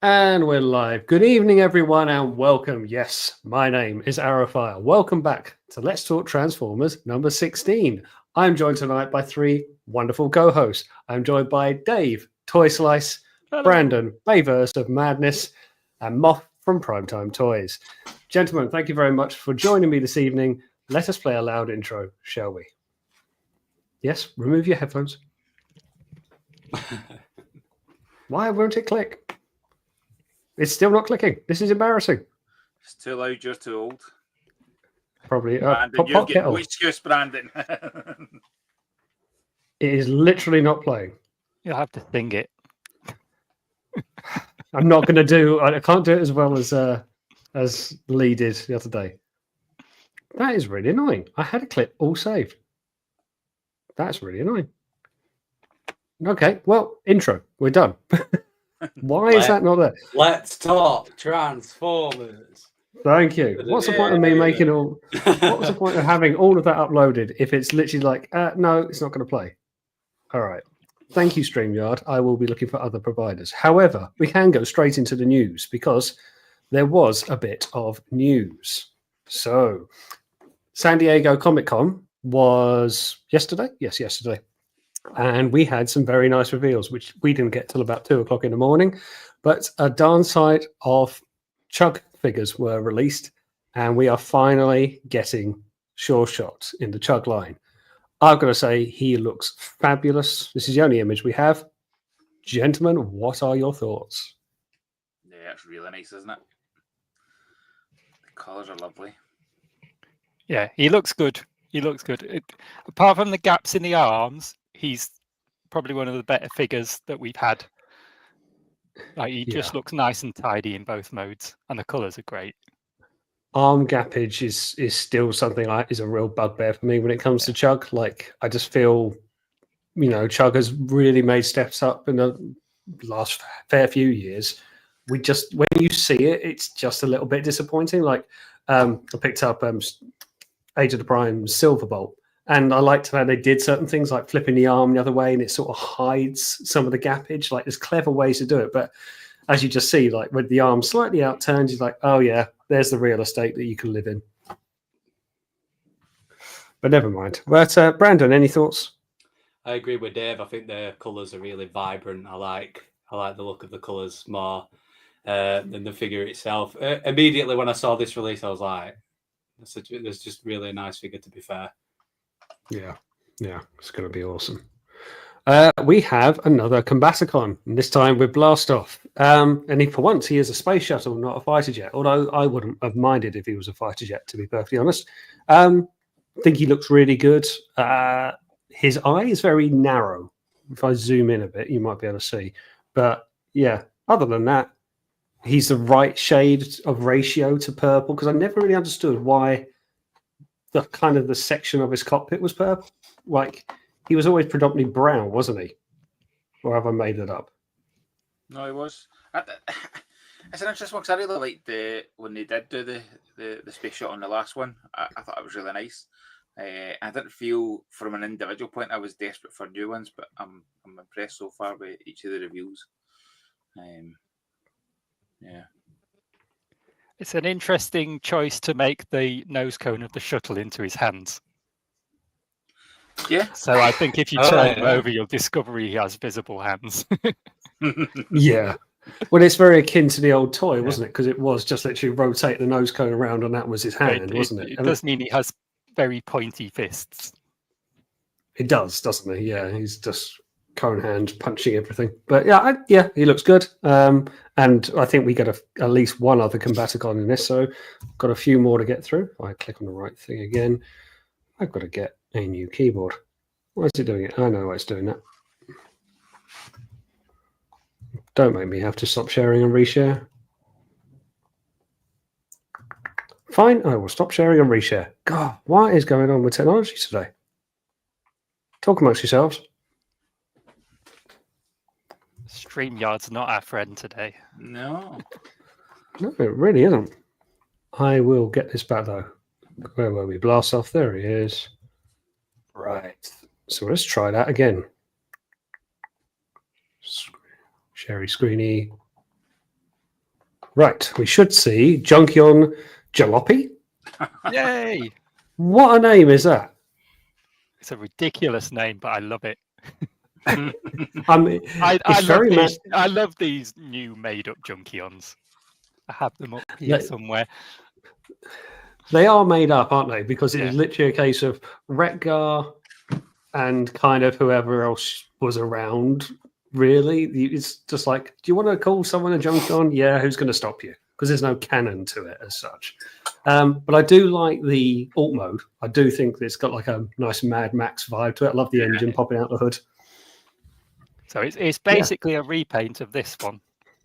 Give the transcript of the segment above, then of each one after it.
And we're live. Good evening, everyone, and welcome. Yes, my name is ArrowFyre. Welcome back to Let's Talk Transformers number 16. I'm joined tonight by three wonderful co-hosts. I'm joined by Dave, Toyslice, Brandon, Bayverse of Madness, and Moff from Primetime Toys. Gentlemen, thank you very much for joining me this evening. Let us play a loud intro, shall we? Yes, remove your headphones. Why won't it click? It's still not clicking. This is embarrassing. It's too loud. You're too old. Probably. Brandon, you've got no excuse, Brandon. It is literally not playing. You'll have to sing it. I'm not going to do. I can't do it as well as Lee did the other day. That is really annoying. I had a clip all saved. That's really annoying. Okay, well, intro. We're done. Why is that not there? Let's talk Transformers. Thank you. What's the point of me making all? What was the point of having all of that uploaded if it's literally like, no, it's not going to play? All right. Thank you, StreamYard. I will be looking for other providers. However, we can go straight into the news because there was a bit of news. So, San Diego Comic-Con was yesterday. Yes, yesterday. And we had some very nice reveals, which we didn't get till about 2 o'clock in the morning. But a darn sight of Chug figures were released, and we are finally getting Sure Shot in the Chug line. I've got to say, he looks fabulous. This is the only image we have. Gentlemen, what are your thoughts? Yeah, it's really nice, isn't it? The colours are lovely. Yeah, he looks good. He looks good. Apart from the gaps in the arms, he's probably one of the better figures that we've had. Like, he just looks nice and tidy in both modes, and the colours are great. Arm gappage is still something like is a real bugbear for me when it comes to Chug. Like, I just feel, Chug has really made steps up in the last fair few years. When you see it, it's just a little bit disappointing. Like, I picked up Age of the Prime Silverbolt, and I liked how they did certain things like flipping the arm the other way, and it sort of hides some of the gappage. Like, there's clever ways to do it, but as you just see, like with the arm slightly outturned, you're like, oh yeah, there's the real estate that you can live in. But never mind. But Brandon, any thoughts? I agree with Dave. I think the colours are really vibrant. I like the look of the colours more than the figure itself. Immediately when I saw this release, I was like, "There's just really a nice figure." To be fair. Yeah, it's going to be awesome. We have another Combaticon, and this time with Blastoff. And for once, he is a space shuttle, not a fighter jet, although I wouldn't have minded if he was a fighter jet, to be perfectly honest. I think he looks really good. His eye is very narrow. If I zoom in a bit, you might be able to see. But yeah, other than that, he's the right shade of ratio to purple, because I never really understood why the section of his cockpit was purple. Like, he was always predominantly brown, wasn't he? Or have I made it up? No, he was. It's an interesting one because I really liked when they did do the space shot on the last one. I thought it was really nice. I didn't feel, from an individual point, I was desperate for new ones, but I'm impressed so far with each of the reviews. Yeah. It's an interesting choice to make the nose cone of the shuttle into his hands. Yeah. So I think if you turn him over, you'll discover he has visible hands. Yeah. Well, it's very akin to the old toy, wasn't it? Because it was just literally rotate the nose cone around, and that was his hand, wasn't it? It does mean he has very pointy fists. It does, doesn't he? Yeah, he's just cone hand punching everything. But yeah, he looks good. And I think we get at least one other Combaticon in this, so got a few more to get through. If I click on the right thing again, I've got to get a new keyboard. Why is it doing it? I know why it's doing that. Don't make me have to stop sharing and reshare. Fine, I will stop sharing and reshare. God, what is going on with technology today? Talk amongst yourselves. StreamYard's not our friend today. No, it really isn't. I will get this back though. Where were we? Blast off. There he is. Right. So let's try that again. Sherry Screeny. Right, we should see Junkion Jalopy. Yay! What a name is that? It's a ridiculous name, but I love it. I mean, I it's love very these. I love these new made-up Junkions. I have them up here They- somewhere. They are made up, aren't they? Because it Yeah. is literally a case of Retgar and kind of whoever else was around. Really, it's just like, do you want to call someone a Junkion? Yeah, who's going to stop you? Because there's no canon to it as such. But I do like the alt mode. I do think that it's got like a nice Mad Max vibe to it. I love the engine popping out the hood. So it's basically a repaint of this one,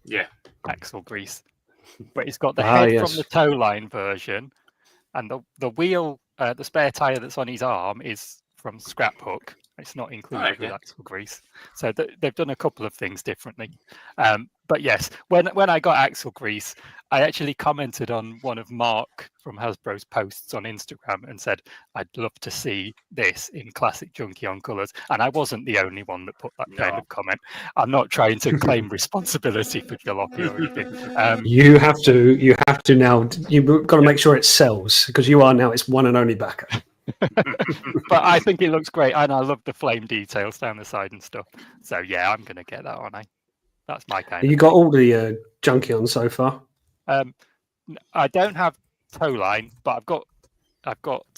Yeah. axle grease, but it's got the Ah, head yes. from the toe line version, and the wheel, the spare tire that's on his arm is from Scrap Hook. It's not included Alright, with yeah. axle grease, so they've done a couple of things differently. But yes, when I got axle grease, I actually commented on one of Mark from Hasbro's posts on Instagram and said I'd love to see this in classic Junkion colours, and I wasn't the only one that put that kind No. of comment. I'm not trying to claim responsibility for Jalopy or anything. You have to now. You've got to make sure it sells because you are now its one and only backer. But I think it looks great, and I love the flame details down the side and stuff. So yeah, I'm going to get that on. That's my kind. You got all the Junkion so far. I don't have toe line, but I've got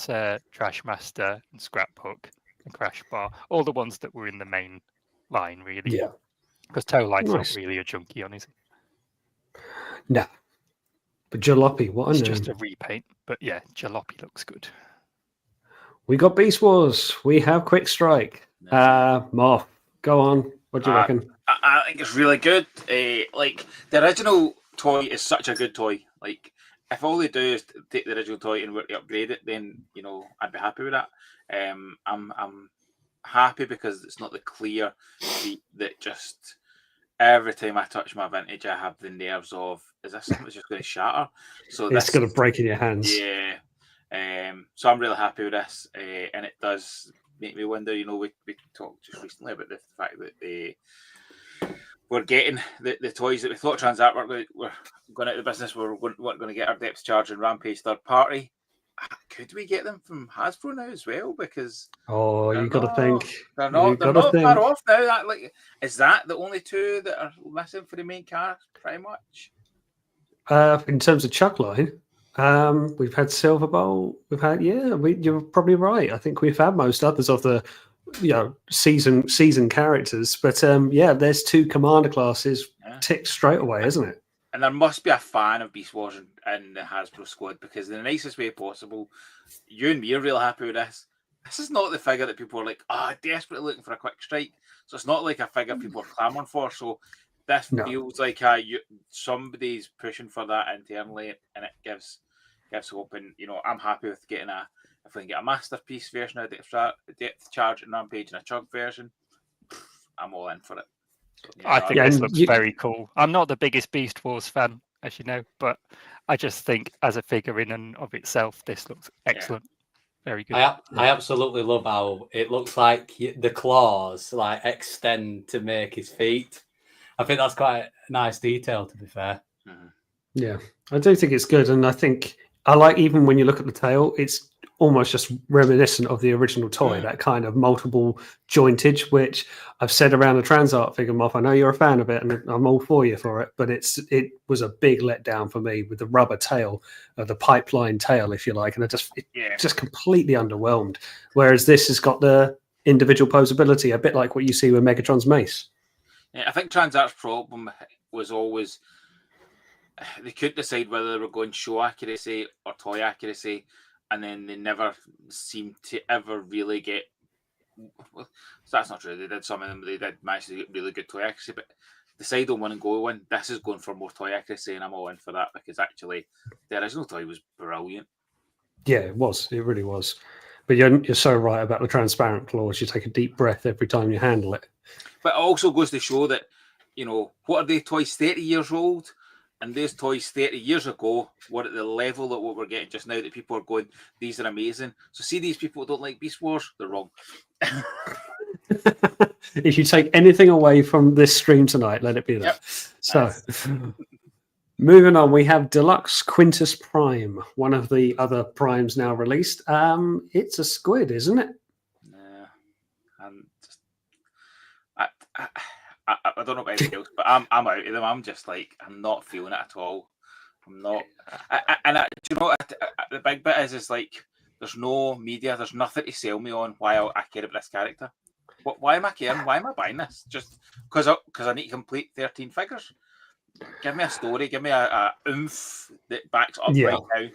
Trash Master and Scrap Hook and Crash Bar, all the ones that were in the main line, really. Yeah. Because toe line's Nice. not really a Junkion, is it? No. But Jalopy, what a It's name. just a repaint. But yeah, Jalopy looks good. We got Beast Wars. We have Quick Strike. Moff, go on. What do you reckon? I think it's really good. Like the original toy is such a good toy. Like if all they do is take the original toy and work to upgrade it, then I'd be happy with that. I'm happy because it's not the clear beat that just every time I touch my vintage, I have the nerves of, is this something that's just going to shatter? So It's going to break in your hands. Yeah. So I'm really happy with this, and it does make me wonder. We talked just recently about the fact that we're getting the toys that we thought Transart were going out of the business. We're going to get our Depth Charge and Rampage third party. Could we get them from Hasbro now as well? Because you got to think. They're not far off now. Is that the only two that are missing for the main cast? Pretty much. In terms of Chuck line, we've had Silver Bowl. We've had you're probably right. I think we've had most others of the season characters, but there's two commander classes ticked straight away, isn't it? And there must be a fan of Beast Wars in the Hasbro squad, because in the nicest way possible, you and me are real happy with this. This is not the figure that people are like, desperately looking for a quick strike. So it's not like a figure people are clamoring for. So this feels like somebody's pushing for that internally, and it gives hope. And I'm happy with getting if we can get a masterpiece version of Depth Charge and Rampage and a Chug version, I'm all in for it. So, I think this looks very cool. I'm not the biggest Beast Wars fan, as you know, but I just think as a figure in and of itself, this looks excellent. Very good. I absolutely love how it looks like the claws extend to make his feet. I think that's quite a nice detail, to be fair. Mm-hmm. Yeah, I do think it's good, and I think I like, even when you look at the tail, it's almost just reminiscent of the original toy, that kind of multiple jointage, which I've said around the Transart figure, Moff. I know you're a fan of it, and I'm all for you for it, but it was a big letdown for me with the rubber tail, the pipeline tail, if you like, and just completely underwhelmed. Whereas this has got the individual posability, a bit like what you see with Megatron's mace. Yeah, I think Transart's problem was always they couldn't decide whether they were going show accuracy or toy accuracy, and then they never seemed to ever really get. Well, that's not true. They did some of them. They did manage to get really good toy accuracy, but decide on one and go one. This is going for more toy accuracy, and I'm all in for that, because actually the original toy was brilliant. Yeah, it was. It really was. But you're so right about the transparent claws. You take a deep breath every time you handle it. But it also goes to show that, what are they toys 30 years old? And those toys 30 years ago were at the level of what we're getting just now, that people are going, these are amazing. So see, these people who don't like Beast Wars, they're wrong. If you take anything away from this stream tonight, let it be that. So, Moving on, we have Deluxe Quintus Prime, one of the other primes now released. It's a squid, isn't it? Nah, I'm just, I don't know about anything else, but I'm out of them. I'm just like, I'm not feeling it at all. I'm not. Do you know what? The big bit is like, there's no media, there's nothing to sell me on why I care about this character. Why am I caring? Why am I buying this? Just because I need to complete 13 figures? Give me a story. Give me a oomph that backs up right now.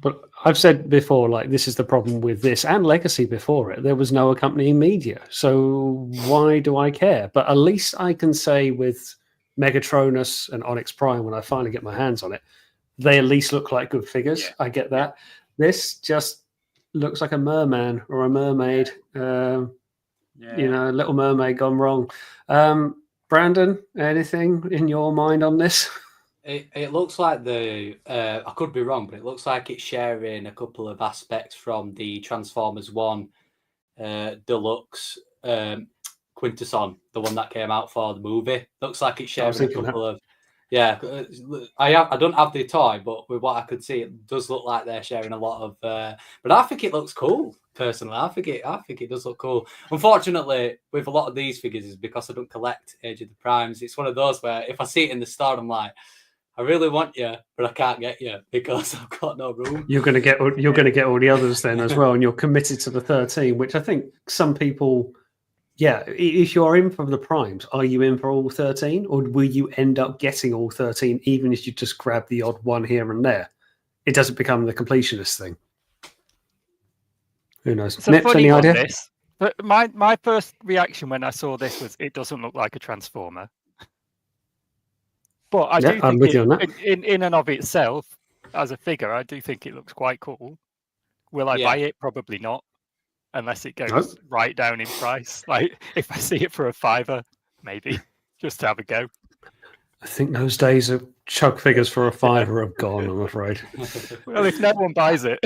But I've said before, like, this is the problem with this and Legacy before it. There was no accompanying media. So why do I care? But at least I can say with Megatronus and Onyx Prime, when I finally get my hands on it, they at least look like good figures. Yeah. I get that. This just looks like a merman or a mermaid. You know, Little Mermaid gone wrong. Brandon, anything in your mind on this? It looks like I could be wrong, but it looks like it's sharing a couple of aspects from the Transformers 1 Deluxe Quintesson, the one that came out for the movie. Looks like it's sharing a couple of... Yeah, I don't have the toy, but with what I could see, it does look like they're sharing a lot of... but I think it looks cool, personally. I think it does look cool. Unfortunately, with a lot of these figures, is because I don't collect Age of the Primes. It's one of those where if I see it in the store, I'm like, I really want you, but I can't get you because I've got no room. You're going to get all the others then as well, and you're committed to the 13, which I think some people... Yeah, if you're in for the primes, are you in for all 13? Or will you end up getting all 13 even if you just grab the odd one here and there? It doesn't become the completionist thing. Who knows? It's a Nips, funny any one, idea? this. But my first reaction when I saw this was it doesn't look like a Transformer. But I do I'm think with you on that. in and of itself, as a figure, I do think it looks quite cool. Will I buy it? Probably not. Unless it goes right down in price. Like, if I see it for a $5, maybe. Just to have a go. I think those days of chug figures for a $5 have gone, I'm afraid. Well, if no one buys it,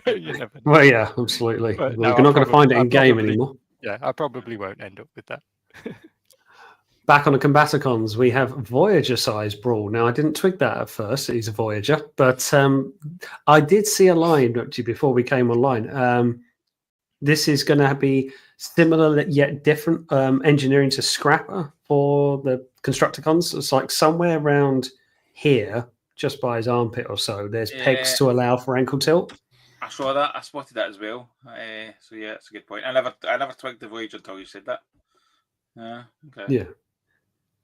you never know. Well, yeah, absolutely. But You're not going to find it in game anymore. Yeah, I probably won't end up with that. Back on the Combaticons, we have Voyager-size Brawl. Now, I didn't twig that at first. He's a Voyager. But I did see a line, actually, before we came online. This is going to be similar yet different engineering to Scrapper for the Constructicons. It's like somewhere around here, just by his armpit or so, there's pegs to allow for ankle tilt. I saw that. I spotted that as well. So yeah, it's a good point. I never twigged the Voyager until you said that. Okay.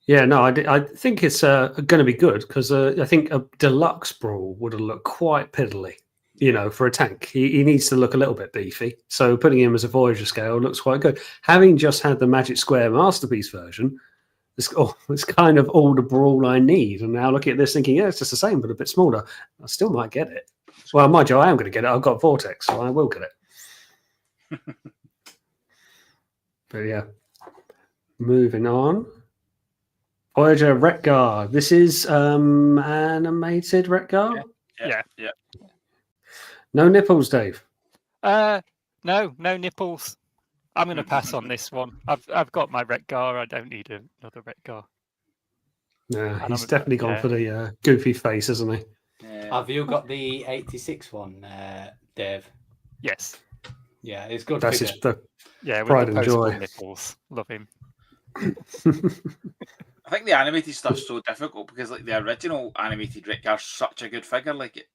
Yeah. No, I think it's going to be good because I think a deluxe Brawl would have looked quite piddly. You know, for a tank, he needs to look a little bit beefy. So putting him as a Voyager scale looks quite good. Having just had the Magic Square Masterpiece version, it's kind of all the Brawl I need. And now looking at this, thinking, yeah, it's just the same, but a bit smaller. I still might get it. Well, mind you, I am going to get it. I've got Vortex, so I will get it. But yeah, moving on. Voyager Retgar. This is animated Retgar. Yeah. No nipples, Dave. No nipples. I'm going to pass on this one. I've got my Retgar. I don't need another Retgar. No, he's definitely gone for the goofy face, hasn't he? Have you got the 86 one, Dave? Yes. Yeah, it's good. That's just the pride and joy. Nipples. Love him. I think the animated stuff's so difficult because, like, the original animated Retgar's such a good figure. Like,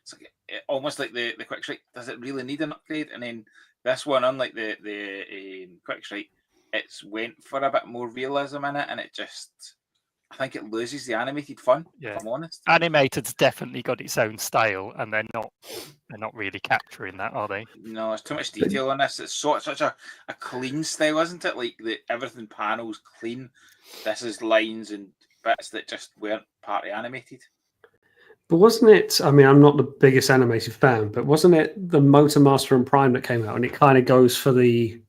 it's like almost like the Quick Strike. Does it really need an upgrade? And then this one, unlike the Quick Strike, it's went for a bit more realism in it, and it just, I think it loses the animated fun. Yeah. If I'm honest. Animated's definitely got its own style, and they're not really capturing that, are they? No, there's too much detail in this. It's such a clean style, isn't it? Like everything panels clean. This is lines and bits that just weren't partly animated. But wasn't it, I mean, I'm not the biggest animated fan, but wasn't it the Motor Master and Prime that came out and it kind of goes for the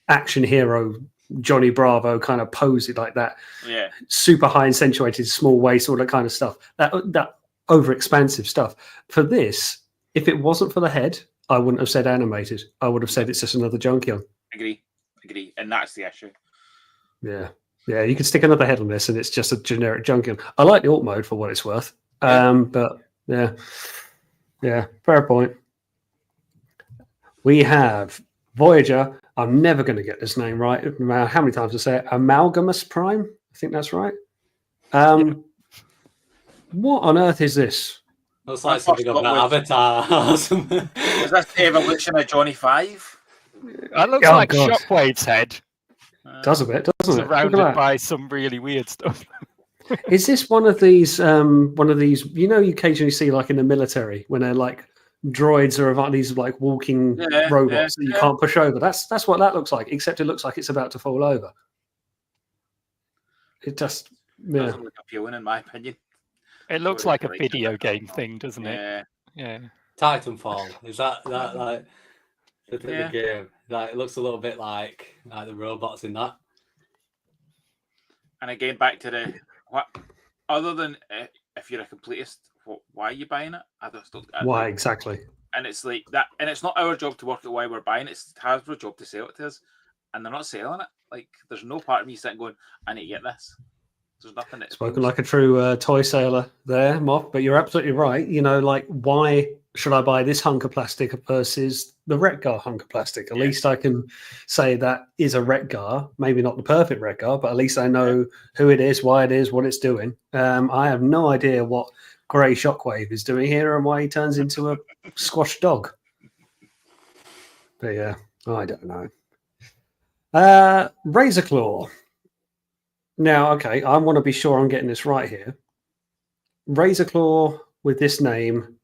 action hero Johnny Bravo kind of pose it like that? Yeah. Super high accentuated, small waist, all that kind of stuff. That over expansive stuff. For this, if it wasn't for the head, I wouldn't have said animated. I would have said it's just another Junkion. Agree. And that's the issue. Yeah. Yeah, you can stick another head on this, and it's just a generic junkin. I like the alt mode for what it's worth. But yeah, fair point. We have Voyager. I'm never going to get this name right. No matter how many times I say it. Amalgamous Prime. I think that's right. What on earth is this? Looks like something of an avatar or something. Was that the evolution of Johnny Five? That looks Oh, like God. Shockwave's head, Does a bit, doesn't it? Look at surrounded that. by some really weird stuff. Is this one of these? You know, you occasionally see like in the military when they're like droids or these like walking robots that you can't push over. That's what that looks like. Except it looks like it's about to fall over. It just Doesn't look appealing, in my opinion. It looks like a video game thing, doesn't it? Yeah. Titanfall. Is that like the game? Like, it looks a little bit like the robots in that. And again, back to the what? Other than if you're a completist, why are you buying it? I just don't. Why exactly? And it's like that, and it's not our job to work out why we're buying it. It's Hasbro's job to sell it to us, and they're not selling it. Like, there's no part of me sitting going, "I need to get this." There's nothing. That Spoken like a true toy sailor there, Moff. But you're absolutely right. You know, like, why should I buy this hunk of plastic versus the Retgar hunk of plastic? At least I can say that is a Retgar. Maybe not the perfect Retgar, but at least I know who it is, why it is, what it's doing. I have no idea what Grey Shockwave is doing here and why he turns into a squashed dog. But yeah, I don't know. Razor Claw. Now, okay, I want to be sure I'm getting this right here. Razor Claw with this name.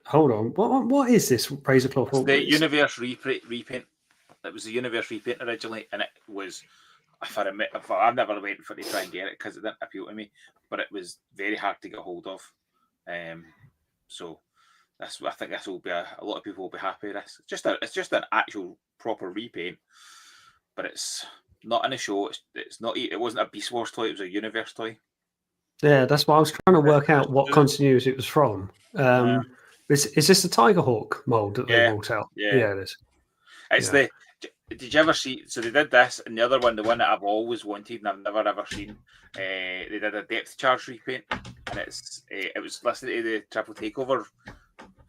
Hold on. What is this Razor Claw? It's the Universe repaint. It was the Universe repaint originally, and it was, I've never waited for it to try and get it because it didn't appeal to me, but it was very hard to get hold of. So I think this will be a lot of people will be happy with this. It's just an actual proper repaint, but it's not in a show. It's not. It wasn't a Beast Wars toy. It was a Universe toy. Yeah, that's why I was trying to work out what continuity it was from. Is this the Tiger Hawk mold that they brought out? Yeah, it is. It's the. Did you ever see? So they did this, and the other one, the one that I've always wanted and I've never ever seen. They did a depth charge repaint, and it was listening to the Triple Takeover.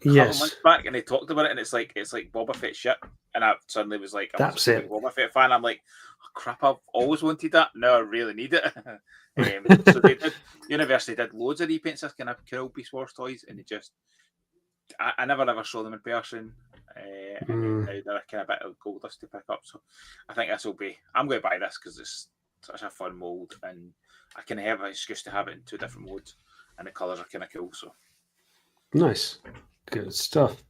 Yes. Months back, and they talked about it, and it's like Boba Fett shit, and I suddenly was like, that's it. Boba Fett fan. I'm like, oh, crap! I've always wanted that. Now I really need it. So they did. University did loads of repaints. This kind of cool Beast Wars toys, and they just. I never ever saw them in person. And now they're kind of a bit of gold dust to pick up. So I think this will be. I'm going to buy this because it's such a fun mold, and I can have an excuse to have it in 2 different modes, and the colours are kind of cool. So nice, good stuff.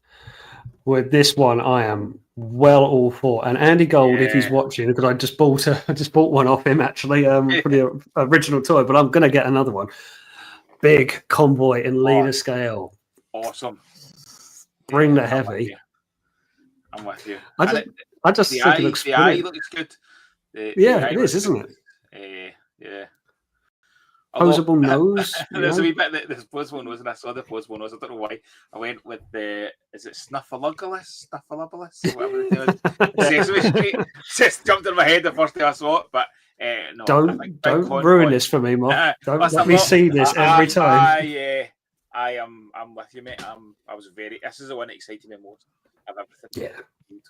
With this one, I am well all for. And Andy Gold, if he's watching, because I just bought one off him actually for the original toy, but I'm going to get another one. Big convoy and leader scale. Awesome. Bring the heavy. I'm with you. I just think it looks the eye looks good. It is, isn't it? Yeah. Posable nose. There's a wee bit that this pose one was, and I saw the pose one was. I don't know why. I went with is it Snuffleupagus? Or whatever it was. Just jumped in my head the first time I saw it, but no. Don't ruin this for me, Moff. Don't let me see this every time. I'm with you, mate. This is the one that excited me most of everything.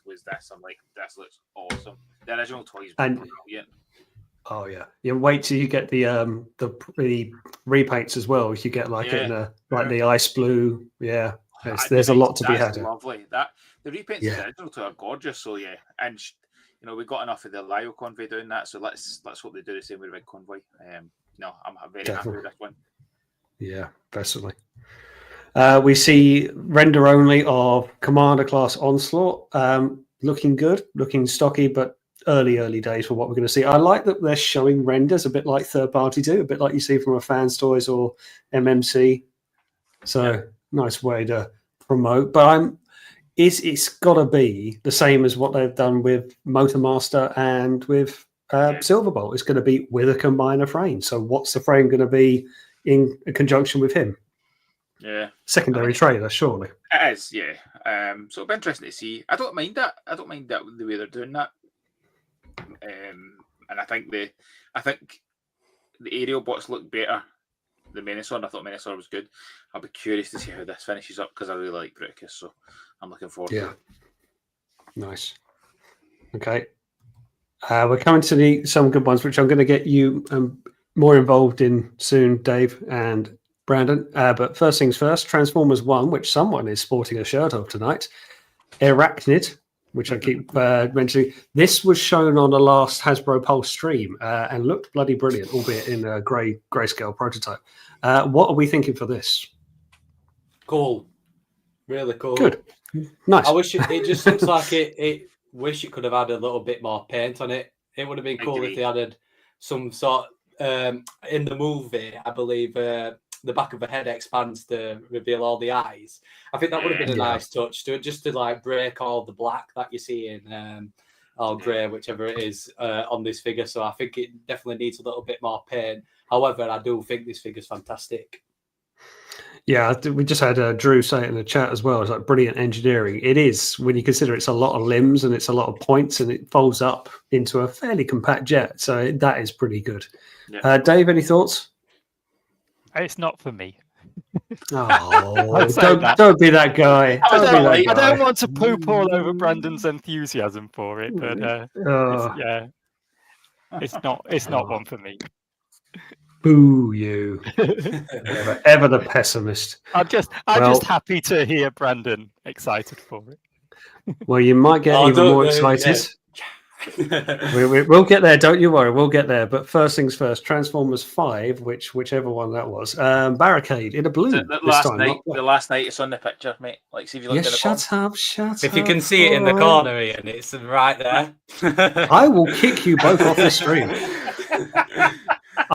Was this? I'm like, this looks awesome. The original toys were brilliant. Oh yeah, you wait till you get the repaints as well. You get the ice blue. Yeah, there's a lot to be had. Lovely. That the repaints of the original toy are gorgeous. So yeah, and we got enough of the Lio convoy doing that. So let's hope they do the same with the Red Convoy. No, I'm very happy with this one. Yeah, personally. We see render only of Commander class Onslaught. Looking good, looking stocky, but early days for what we're going to see. I like that they're showing renders a bit like third party do, a bit like you see from a Fans Toys or MMC. So nice way to promote. But it's got to be the same as what they've done with Motormaster and with Silverbolt. It's going to be with a combiner frame. So what's the frame going to be in conjunction with him? Yeah, secondary trailer, surely. It is, yeah. So it'll be interesting to see. I don't mind that. The way they're doing that. And I think the aerial bots look better than Menasor, and I thought Menasor was good. I'll be curious to see how this finishes up because I really like Bruticus, so I'm looking forward to it. Nice. Okay. We're coming to some good ones, which I'm going to get you more involved in soon, Dave and Brandon. But first things first, Transformers 1, which someone is sporting a shirt of tonight. Arachnid, which I keep mentioning. This was shown on the last Hasbro Pulse stream and looked bloody brilliant, albeit in a grayscale prototype. What are we thinking for this? Cool. Really cool. Good. Nice. I wish it just looks like it. Wish it could have had a little bit more paint on it. It would have been cool if they added some sort. In the movie, I believe the back of the head expands to reveal all the eyes. I think that would have been a nice touch to like break all the black that you see in or grey, whichever it is on this figure. So I think it definitely needs a little bit more paint. However, I do think this figure's fantastic. Yeah, we just had Drew say it in the chat as well. It's like brilliant engineering. It is, when you consider it's a lot of limbs and it's a lot of points and it folds up into a fairly compact jet. So that is pretty good. Yeah. Dave, any thoughts? It's not for me. Oh, don't be that guy. I don't want to poop all over Brandon's enthusiasm for it, but it's not one for me. Boo you. ever the pessimist. I'm just happy to hear Brandon excited for it. Well, you might get even more excited. We'll get there, don't you worry, we'll get there. But first things first, Transformers 5, whichever one that was, Barricade in a blue. The last night it's on the picture, mate. Like, see if you look at the shut up. If you can see it in the corner, Ian, it's right there. I will kick you both off the stream.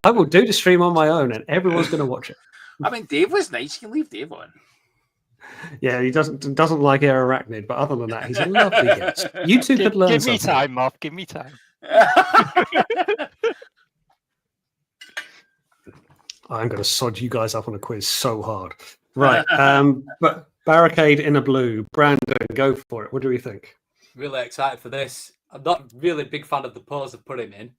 I will do the stream on my own, and everyone's going to watch it. I mean, Dave was nice. You can leave Dave on. Yeah, he doesn't like Arachnid, but other than that, he's a lovely guest. You two could learn something. Give me time, Moff. Give me time. I'm going to sod you guys up on a quiz so hard. Right, but Barricade in a blue. Brandon, go for it. What do we think? Really excited for this. I'm not really a big fan of the pose I've put him in.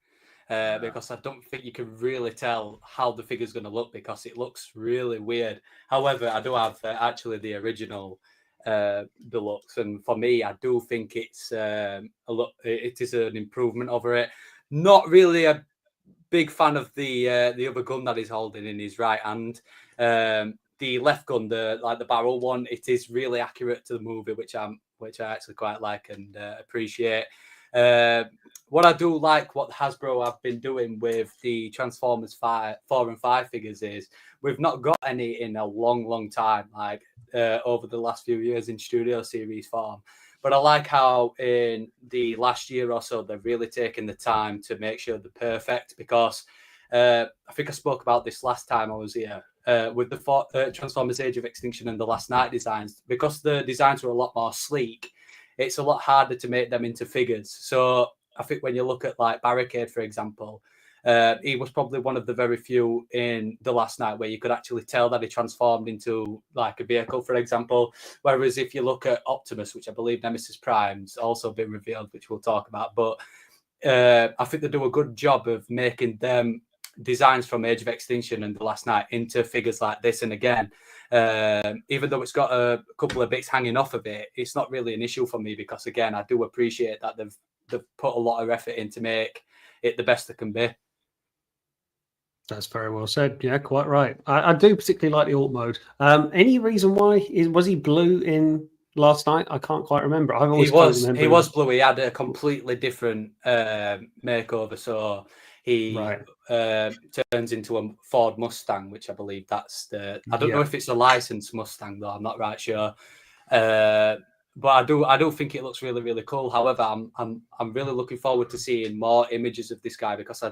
Because I don't think you can really tell how the figure's going to look because it looks really weird. However, I do have actually the original deluxe, and for me, I do think it's it is an improvement over it. Not really a big fan of the other gun that he's holding in his right hand. The left gun, the barrel one, it is really accurate to the movie, which I actually quite like and appreciate. What I do like, what Hasbro have been doing with the Transformers 4 and 5 figures is we've not got any in a long time, like over the last few years in Studio Series form. But I like how in the last year or so, they've really taken the time to make sure they're perfect because I think I spoke about this last time I was here with the Transformers Age of Extinction and the Last Night designs. Because the designs were a lot more sleek, it's a lot harder to make them into figures. So I think when you look at like Barricade, for example, he was probably one of the very few in The Last Night where you could actually tell that he transformed into like a vehicle, for example. Whereas if you look at Optimus, which I believe Nemesis Prime's also been revealed, which we'll talk about. But I think they do a good job of making them designs from Age of Extinction and The Last Night into figures like this. And again, even though it's got a couple of bits hanging off of it, it's not really an issue for me because again, I do appreciate that they've put a lot of effort in to make it the best it can be. That's very well said. Yeah, quite right. I do particularly like the alt mode. Any reason why? Was he blue in Last Night? I can't quite remember. He was blue. He had a completely different makeover. So he turns into a Ford Mustang, which I believe that's the. I don't know if it's a licensed Mustang though. I'm not right sure. But I do think it looks really, really cool. However, I'm really looking forward to seeing more images of this guy because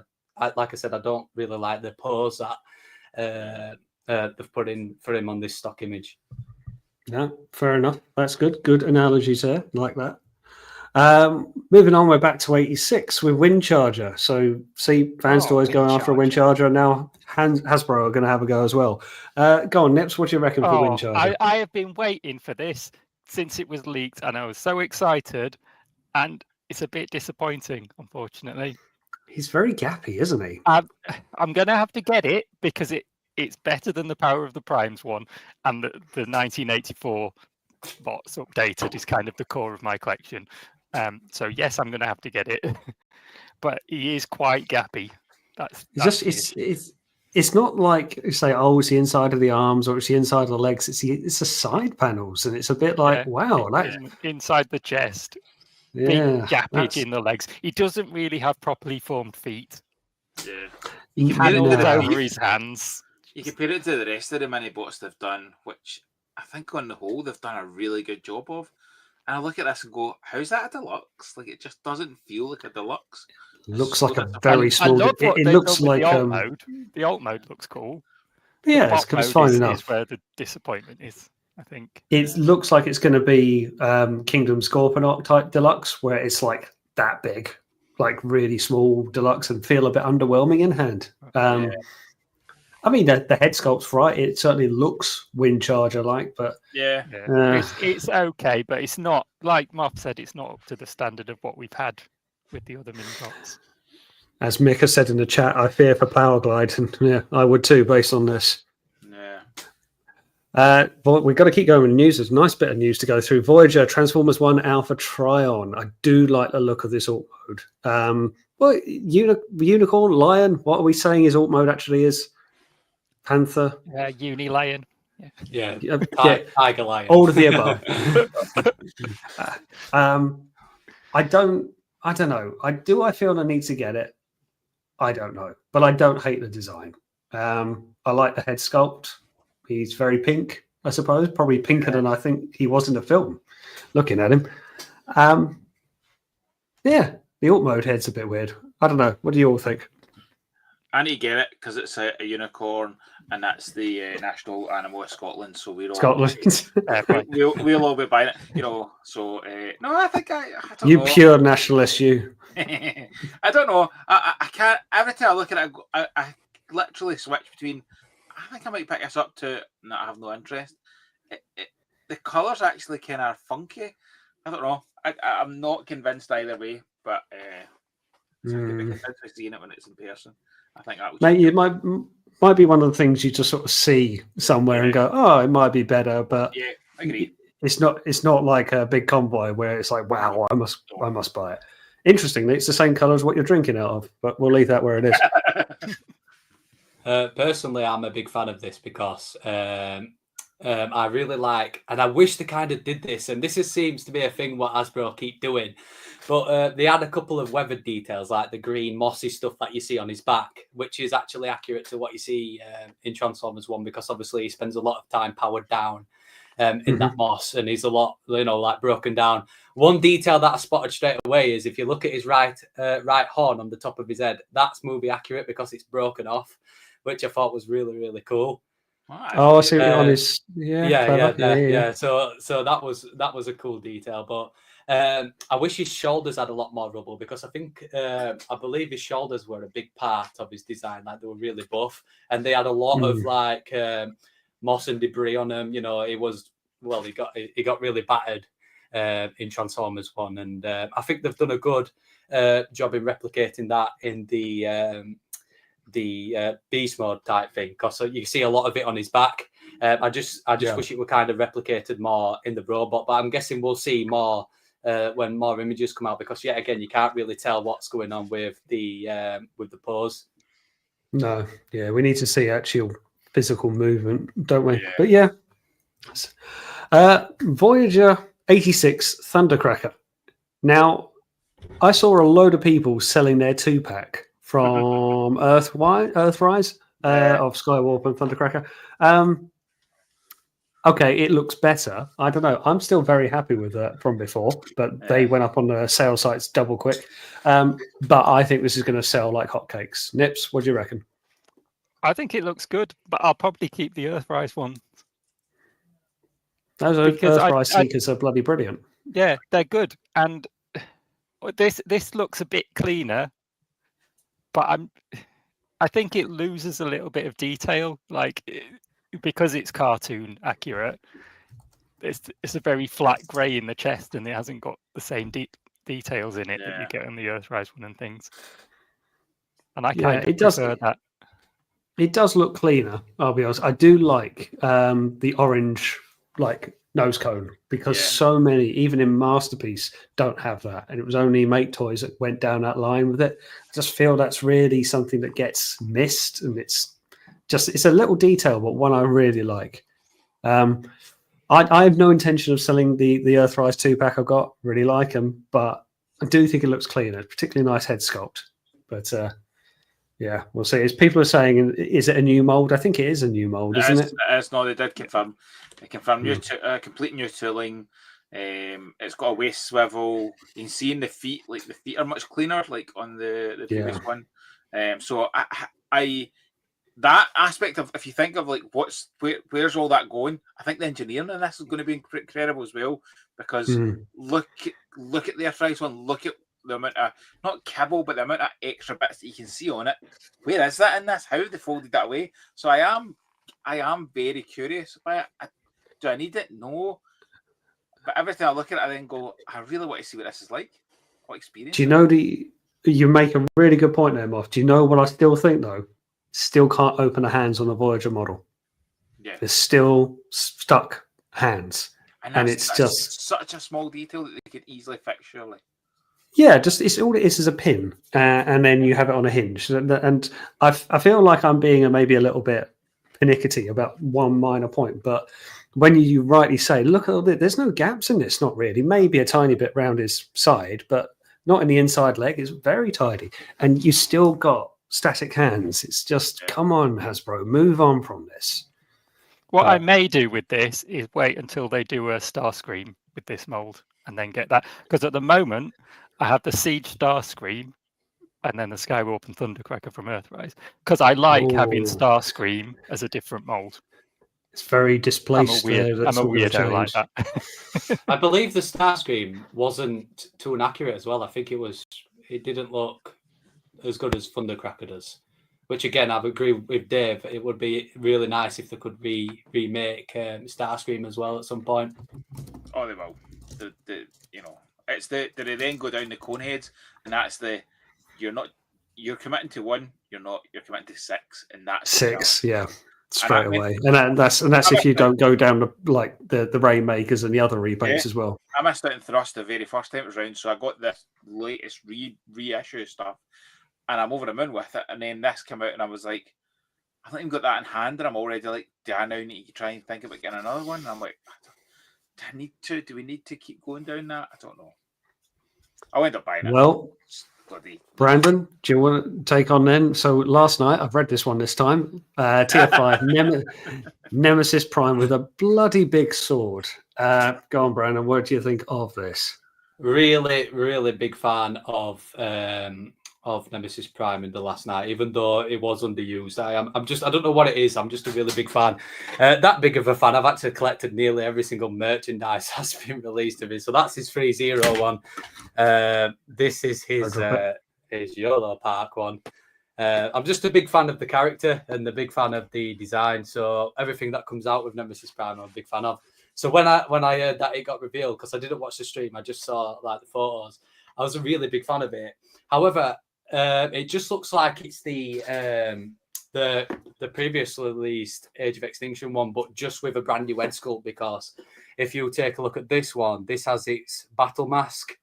like I said, I don't really like the pose that they've put in for him on this stock image. Yeah, fair enough. That's good. Good analogies there. Like that. Moving on, we're back to 86 with Windcharger. So, see, fans always going after a Windcharger, and now Hasbro are going to have a go as well. Go on, Nips. What do you reckon for Windcharger? I have been waiting for this since it was leaked, and I was so excited, and it's a bit disappointing, unfortunately. He's very gappy, isn't he? I'm going to have to get it because it's better than the Power of the Primes one, and the 1984 box updated is kind of the core of my collection. So yes, I'm going to have to get it, but he is quite gappy. That's it's not like you say, oh, it's the inside of the arms or it's the inside of the legs. It's the side panels, and it's a bit like wow, inside the chest. Big gappage in the legs. He doesn't really have properly formed feet. Yeah, He handles over his hands. You compare it to the rest of the mini bots they've done, which I think on the whole they've done a really good job of. And I look at this and go, how's that a deluxe? Like, it just doesn't feel like a deluxe. Looks like a very small. It looks like the alt mode. The alt mode looks cool. Yeah, it's fine enough. Is where the disappointment is, I think. It looks like it's going to be Kingdom Scorponok type deluxe, where it's like that big, like really small deluxe, and feel a bit underwhelming in hand. I mean, the head sculpt's right. It certainly looks Windcharger like, but it's okay, but it's not, like Moff said, it's not up to the standard of what we've had with the other mini bots. As Mick has said in the chat, I fear for Powerglide, and yeah, I would too, based on this. Yeah. We've got to keep going with the news. There's a nice bit of news to go through. Voyager Transformers 1 Alpha Try-On. I do like the look of this alt mode. Unicorn, Lion, what are we saying his alt mode actually is? Panther? Uni-Lion. Yeah. Tiger Lion. All of the above. I don't know. I feel I need to get it? I don't know. But I don't hate the design. I like the head sculpt. He's very pink, I suppose. Probably pinker than I think he was in the film, looking at him. The alt mode head's a bit weird. I don't know. What do you all think? I need to get it because it's a unicorn, and that's the national animal of Scotland. So we're all Scotland. we'll all be buying it, you know. So no, I think I don't you know. Pure nationalist, you. I don't know. I can't. Every time I look at it, I literally switch between. I think I might pick this up to. No, I have no interest. The colours actually kind of funky. I don't know. I'm not convinced either way, but I'll be convinced by seeing it when it's in person. I think that would. It might be one of the things you just sort of see somewhere and go, oh, it might be better, but yeah, I agree. It's not like a big convoy where it's like, wow, I must buy it. Interestingly, it's the same colour as what you're drinking out of, but we'll leave that where it is. Personally, I'm a big fan of this because I really like, and I wish they kind of did this, and this seems to be a thing what Hasbro keep doing, but they had a couple of weathered details, like the green mossy stuff that you see on his back, which is actually accurate to what you see in Transformers 1, because obviously he spends a lot of time powered down in that moss, and he's a lot, like broken down. One detail that I spotted straight away is if you look at his right horn on the top of his head, that's movie accurate because it's broken off, which I thought was really, really cool. Oh, I see what on his yeah. So that was a cool detail, but I wish his shoulders had a lot more rubble, because I think I believe his shoulders were a big part of his design. Like, they were really buff, and they had a lot of like moss and debris on them. You know, he got really battered in Transformers 1, and I think they've done a good job in replicating that in the beast mode type thing, because you see a lot of it on his back. I just wish it were kind of replicated more in the robot, but I'm guessing we'll see more when more images come out, because yet again you can't really tell what's going on with the pose. No, we need to see actual physical movement, don't we? Yeah. But Voyager 86 Thundercracker. Now, I saw a load of people selling their 2-pack from Earthrise of Skywarp and Thundercracker. Okay, it looks better. I don't know. I'm still very happy with that from before, but they went up on the sale sites double quick. But I think this is going to sell like hotcakes. Nips, what do you reckon? I think it looks good, but I'll probably keep the Earthrise one. Those Earthrise sneakers are bloody brilliant. Yeah, they're good, and this looks a bit cleaner, but I think it loses a little bit of detail, because it's cartoon accurate. It's a very flat grey in the chest, and it hasn't got the same details in it that you get on the Earthrise one and things. and I Yeah, kind of it does. prefer that. It does look cleaner. I'll be honest. I do like the orange like nose cone because Yeah. so many, even in Masterpiece, don't have that, and it was only Make Toys that went down that line with it. I just feel that's really something that gets missed, and it's a little detail, but one I really like. I have no intention of selling the Earthrise 2-pack I've got. Really like them, but I do think it looks cleaner, particularly nice head sculpt. But yeah, we'll see. As people are saying, is it a new mold? I think it is a new mold, isn't it? It's no, they did confirm. They confirmed complete new tooling. It's got a waist swivel. You can see in the feet, like the feet are much cleaner, like on the previous one. So I that aspect of, if you think of like where's all that going, I think the engineering in this is going to be incredible as well, because look at the Earthrise one, look at the amount of, not kibble, but the amount of extra bits that you can see on it. Where is that in this? How have they folded that away? So I am very curious about it. Do I need it? No. But every time I look at it, I then go, I really want to see what this is like. What experience? Do you know you make a really good point there, Moff. Do you know what I still think though? Still can't open the hands on the Voyager model. Yeah. There's still stuck hands. And it's just such a small detail that they could easily fix, surely. Yeah, it's all it is a pin, and then you have it on a hinge. And I feel like I'm being maybe a little bit pernickety about one minor point, but when you rightly say, look at all this, there's no gaps in this, not really. Maybe a tiny bit round his side, but not in the inside leg. It's very tidy, and you still got static hands. It's just, come on, Hasbro, move on from this. What I may do with this is wait until they do a Starscream with this mold and then get that. Because at the moment, I have the Siege Starscream and then the Skywarp and Thundercracker from Earthrise. Because I like having Starscream as a different mold. It's very displaced. I'm a weirdo like that. I believe the Starscream wasn't too inaccurate as well. I think it didn't look as good as Thundercracker does. Which again, I agree with Dave. It would be really nice if they could remake Starscream as well at some point. Oh, they will. It's they then go down the cone heads, and that's you're committing to one. You're committing to 6, and that's 6. Yeah, straight away. And that's if you don't go down the Rainmakers and the other repaints as well. I missed out in Thrust the very first time it was round, so I got this latest reissue stuff. And I'm over the moon with it. And then this came out, and I was like, I haven't even got that in hand. And I'm already like, do I now need to try and think about getting another one? And I'm like, do I need to? Do we need to keep going down that? I don't know. I'll end up buying it. Well, Brandon, do you want to take on then? So last night, I've read this one this time. TF5 Nemesis Prime with a bloody big sword. Go on, Brandon. What do you think of this? Really, really big fan of Nemesis Prime in the last night, even though it was underused. I don't know what it is. I'm just a really big fan. That big of a fan. I've actually collected nearly every single merchandise that's been released of it. So that's his 3-0 one. This is his YOLO Park one. I'm just a big fan of the character and a big fan of the design. So everything that comes out with Nemesis Prime, I'm a big fan of. So when I heard that it got revealed, because I didn't watch the stream, I just saw like the photos. I was a really big fan of it. However, it just looks like it's the previously released Age of Extinction one, but just with a brand new head sculpt. Because if you take a look at this one, this has its battle mask,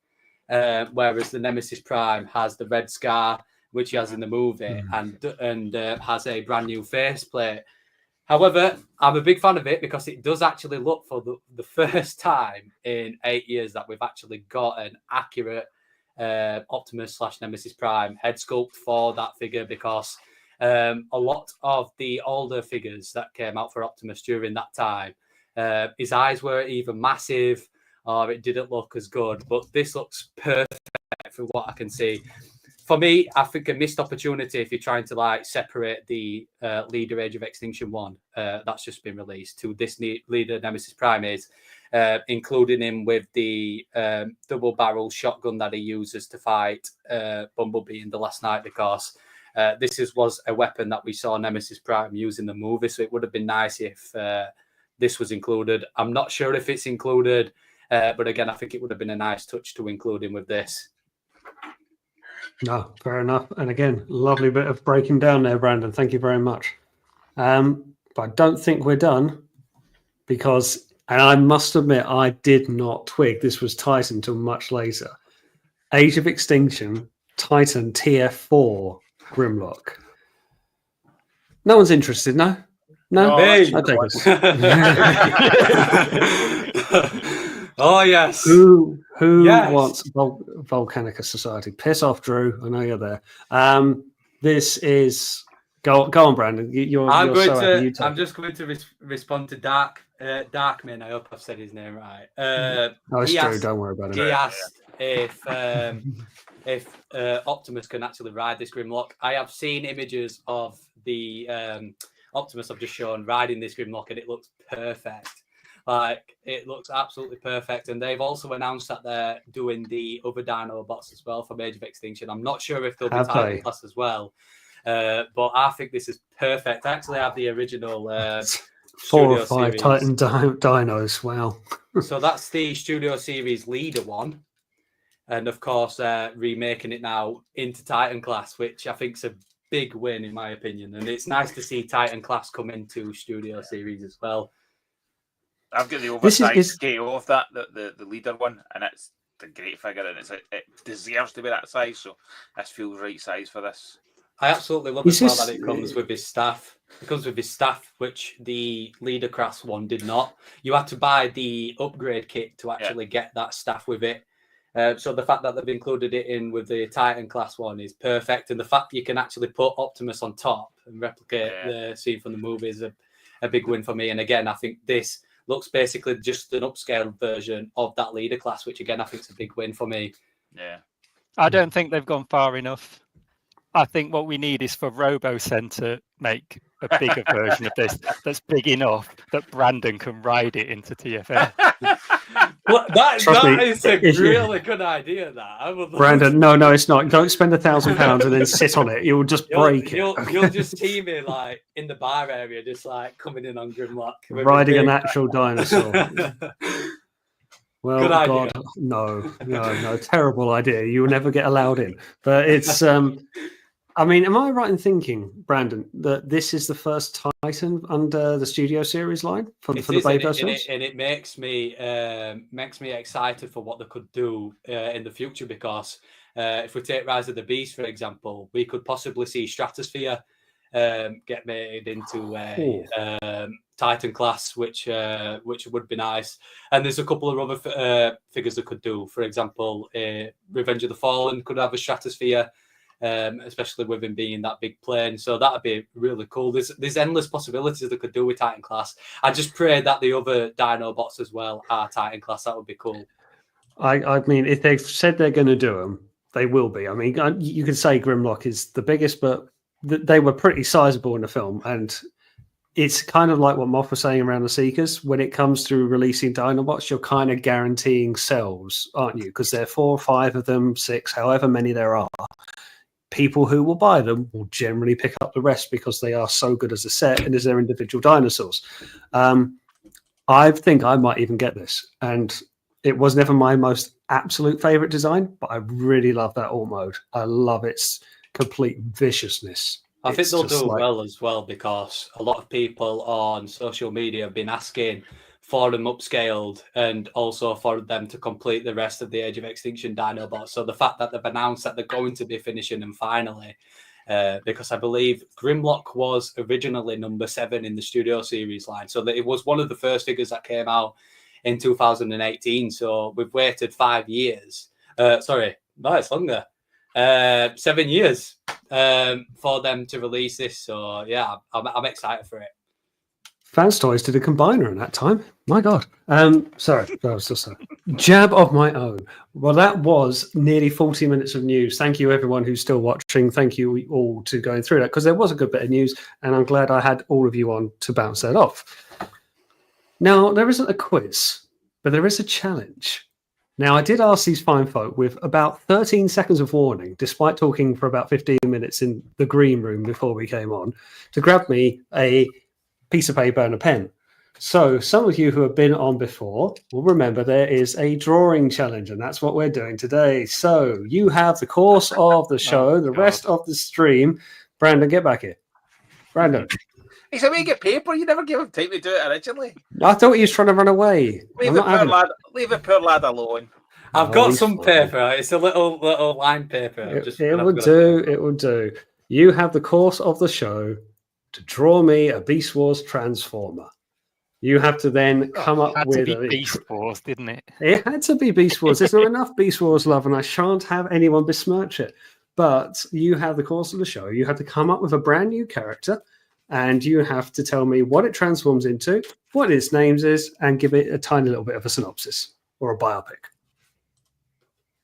whereas the Nemesis Prime has the red scar, which he has in the movie, and has a brand new faceplate. However, I'm a big fan of it because it does actually look, for the first time in 8 years, that we've actually got an accurate Optimus / Nemesis Prime head sculpt for that figure, because a lot of the older figures that came out for Optimus during that time, his eyes were either massive or it didn't look as good. But this looks perfect for what I can see. For me, I think a missed opportunity if you're trying to separate the Leader Age of Extinction one that's just been released to this Leader Nemesis Prime is including him with the double barrel shotgun that he uses to fight Bumblebee in the last night, because this was a weapon that we saw Nemesis Prime use in the movie. So it would have been nice if this was included. I'm not sure if it's included, but again, I think it would have been a nice touch to include him with this. No, fair enough. And again, lovely bit of breaking down there, Brandon. Thank you very much. But I don't think we're done because, and I must admit, I did not twig this was Titan until much later. Age of Extinction, Titan TF4 Grimlock. No one's interested, no? No? Me. I take it. Oh yes. Who Yes. wants Volcanica Society? Piss off, Drew. I know you're there. This is go on, Brandon. I'm just going to respond to Darkman. I hope I've said his name right. it's true. Don't worry about it. He asked if Optimus can actually ride this Grimlock. I have seen images of the Optimus I've just shown riding this Grimlock, and it looks perfect. Like, it looks absolutely perfect. And they've also announced that they're doing the other Dino bots as well from Age of Extinction. I'm not sure if they'll be Titan class as well. But I think this is perfect. I actually have the original 4 or 5 Titan dinos. Wow. So that's the Studio Series leader one. And of course, remaking it now into Titan class, which I think is a big win in my opinion. And it's nice to see Titan class come into Studio Series as well. I've got the oversized KO of that, the leader one, and it's a great figure, and it deserves to be that size. So this feels right size for this. I absolutely love as well that it comes with his staff. It comes with his staff, which the leader class one did not. You had to buy the upgrade kit to actually get that staff with it. So the fact that they've included it in with the Titan class one is perfect, and the fact that you can actually put Optimus on top and replicate the scene from the movie is a big win for me. And again, I think this looks basically just an upscaled version of that leader class, which again I think is a big win for me. Yeah, I don't think they've gone far enough. I think what we need is for RoboCen to make a bigger version of this that's big enough that Brandon can ride it into TFL. Well, that is a really good idea. Brandon, no, it's not. Don't spend £1,000 and then sit on it. You'll just break it. You'll just see me like in the bar area, just like coming in on Grimlock, riding an actual dinosaur. Well, God, no, terrible idea. You will never get allowed in. But it's, I mean, am I right in thinking, Brandon, that this is the first Titan under the Studio Series line for the Bayverse? And it makes me excited for what they could do in the future, because if we take Rise of the Beast, for example, we could possibly see Stratosphere get made into Titan class, which would be nice. And there's a couple of other figures that could do. For example, Revenge of the Fallen could have a Stratosphere. Especially with him being that big plane, so that'd be really cool. There's endless possibilities they could do with Titan class. I just pray that the other Dino bots as well are Titan class. That would be cool. I mean, if they've said they're going to do them, they will be. I mean, you could say Grimlock is the biggest, but they were pretty sizable in the film, and it's kind of like what Moff was saying around the Seekers. When it comes to releasing Dinobots, you're kind of guaranteeing sales, aren't you? Because there are 4 or 5 of them, 6, however many there are. People who will buy them will generally pick up the rest because they are so good as a set and as their individual dinosaurs. I think I might even get this. And it was never my most absolute favorite design, but I really love that alt mode. I love its complete viciousness. I think they'll do well as well, because a lot of people on social media have been asking for them upscaled and also for them to complete the rest of the Age of Extinction Dinobots. So the fact that they've announced that they're going to be finishing them finally, because I believe Grimlock was originally number 7 in the Studio Series line. So that it was one of the first figures that came out in 2018. So we've waited 5 years. Sorry, no, it's longer. 7 years for them to release this. So yeah, I'm excited for it. Fans Toys did a combiner in that time. My God. Sorry, that was just a jab of my own. Well, that was nearly 40 minutes of news. Thank you, everyone who's still watching. Thank you all to going through that, because there was a good bit of news, and I'm glad I had all of you on to bounce that off. Now, there isn't a quiz, but there is a challenge. Now, I did ask these fine folk with about 13 seconds of warning, despite talking for about 15 minutes in the green room before we came on, to grab me a piece of paper and a pen. So some of you who have been on before will remember there is a drawing challenge, and that's what we're doing today. So you have the course of the show, the rest of the stream. Brandon, get back here. Brandon. He said, we get paper. You never gave him time to do it originally. I thought he was trying to run away. Leave the poor lad alone. I've got some paper. It's a little line paper. It would do. It would do. You have the course of the show to draw me a Beast Wars Transformer. You have to then come up with a Beast Wars, didn't it? It had to be Beast Wars. There's not enough Beast Wars love, and I shan't have anyone besmirch it. But you have the course of the show. You have to come up with a brand new character, and you have to tell me what it transforms into, what its names is, and give it a tiny little bit of a synopsis or a biopic.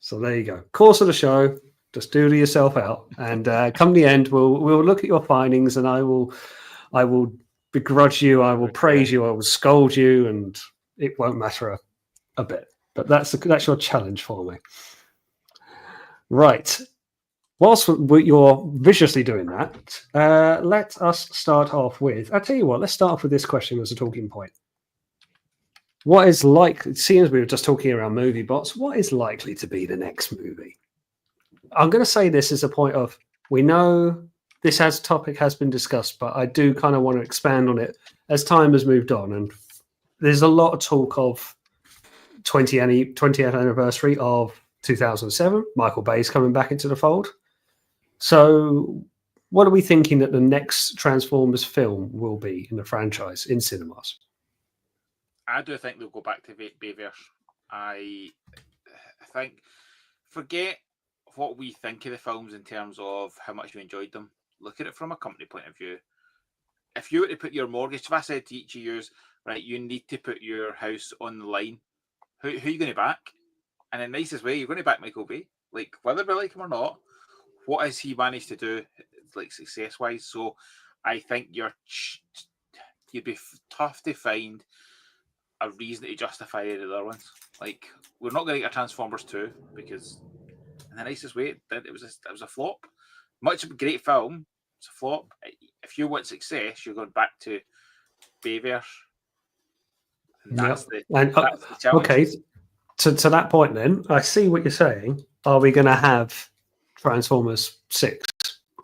So there you go. Course of the show. Just doodle yourself out, and come the end, we'll look at your findings, and I will begrudge you, I will praise you, I will scold you, and it won't matter a bit. But that's your challenge for me. Right. Whilst you're viciously doing that, let us start off with. I tell you what. Let's start off with this question as a talking point. What is likely? Seeing as we were just talking around movie bots, what is likely to be the next movie? I'm going to say this as a point of, we know this topic has been discussed, but I do kind of want to expand on it as time has moved on. And there's a lot of talk of 20th anniversary of 2007. Michael Bay's coming back into the fold. So what are we thinking that the next Transformers film will be in the franchise in cinemas? I do think they'll go back to Bayverse. I think, forget what we think of the films in terms of how much we enjoyed them. Look at it from a company point of view. If you were to put your mortgage, if I said to each of yours, right, you need to put your house on the line, who are you going to back? And in the nicest way, you're going to back Michael Bay. Like, whether we like him or not, what has he managed to do, like, success-wise? So I think you'd be tough to find a reason to justify the other ones. Like, we're not going to get a Transformers 2 because, in the nicest way, it was a flop. Much of a great film, it's a flop. If you want success, you're going back to Bayverse. That's the challenge. Okay, to that point then, I see what you're saying. Are we going to have Transformers 6,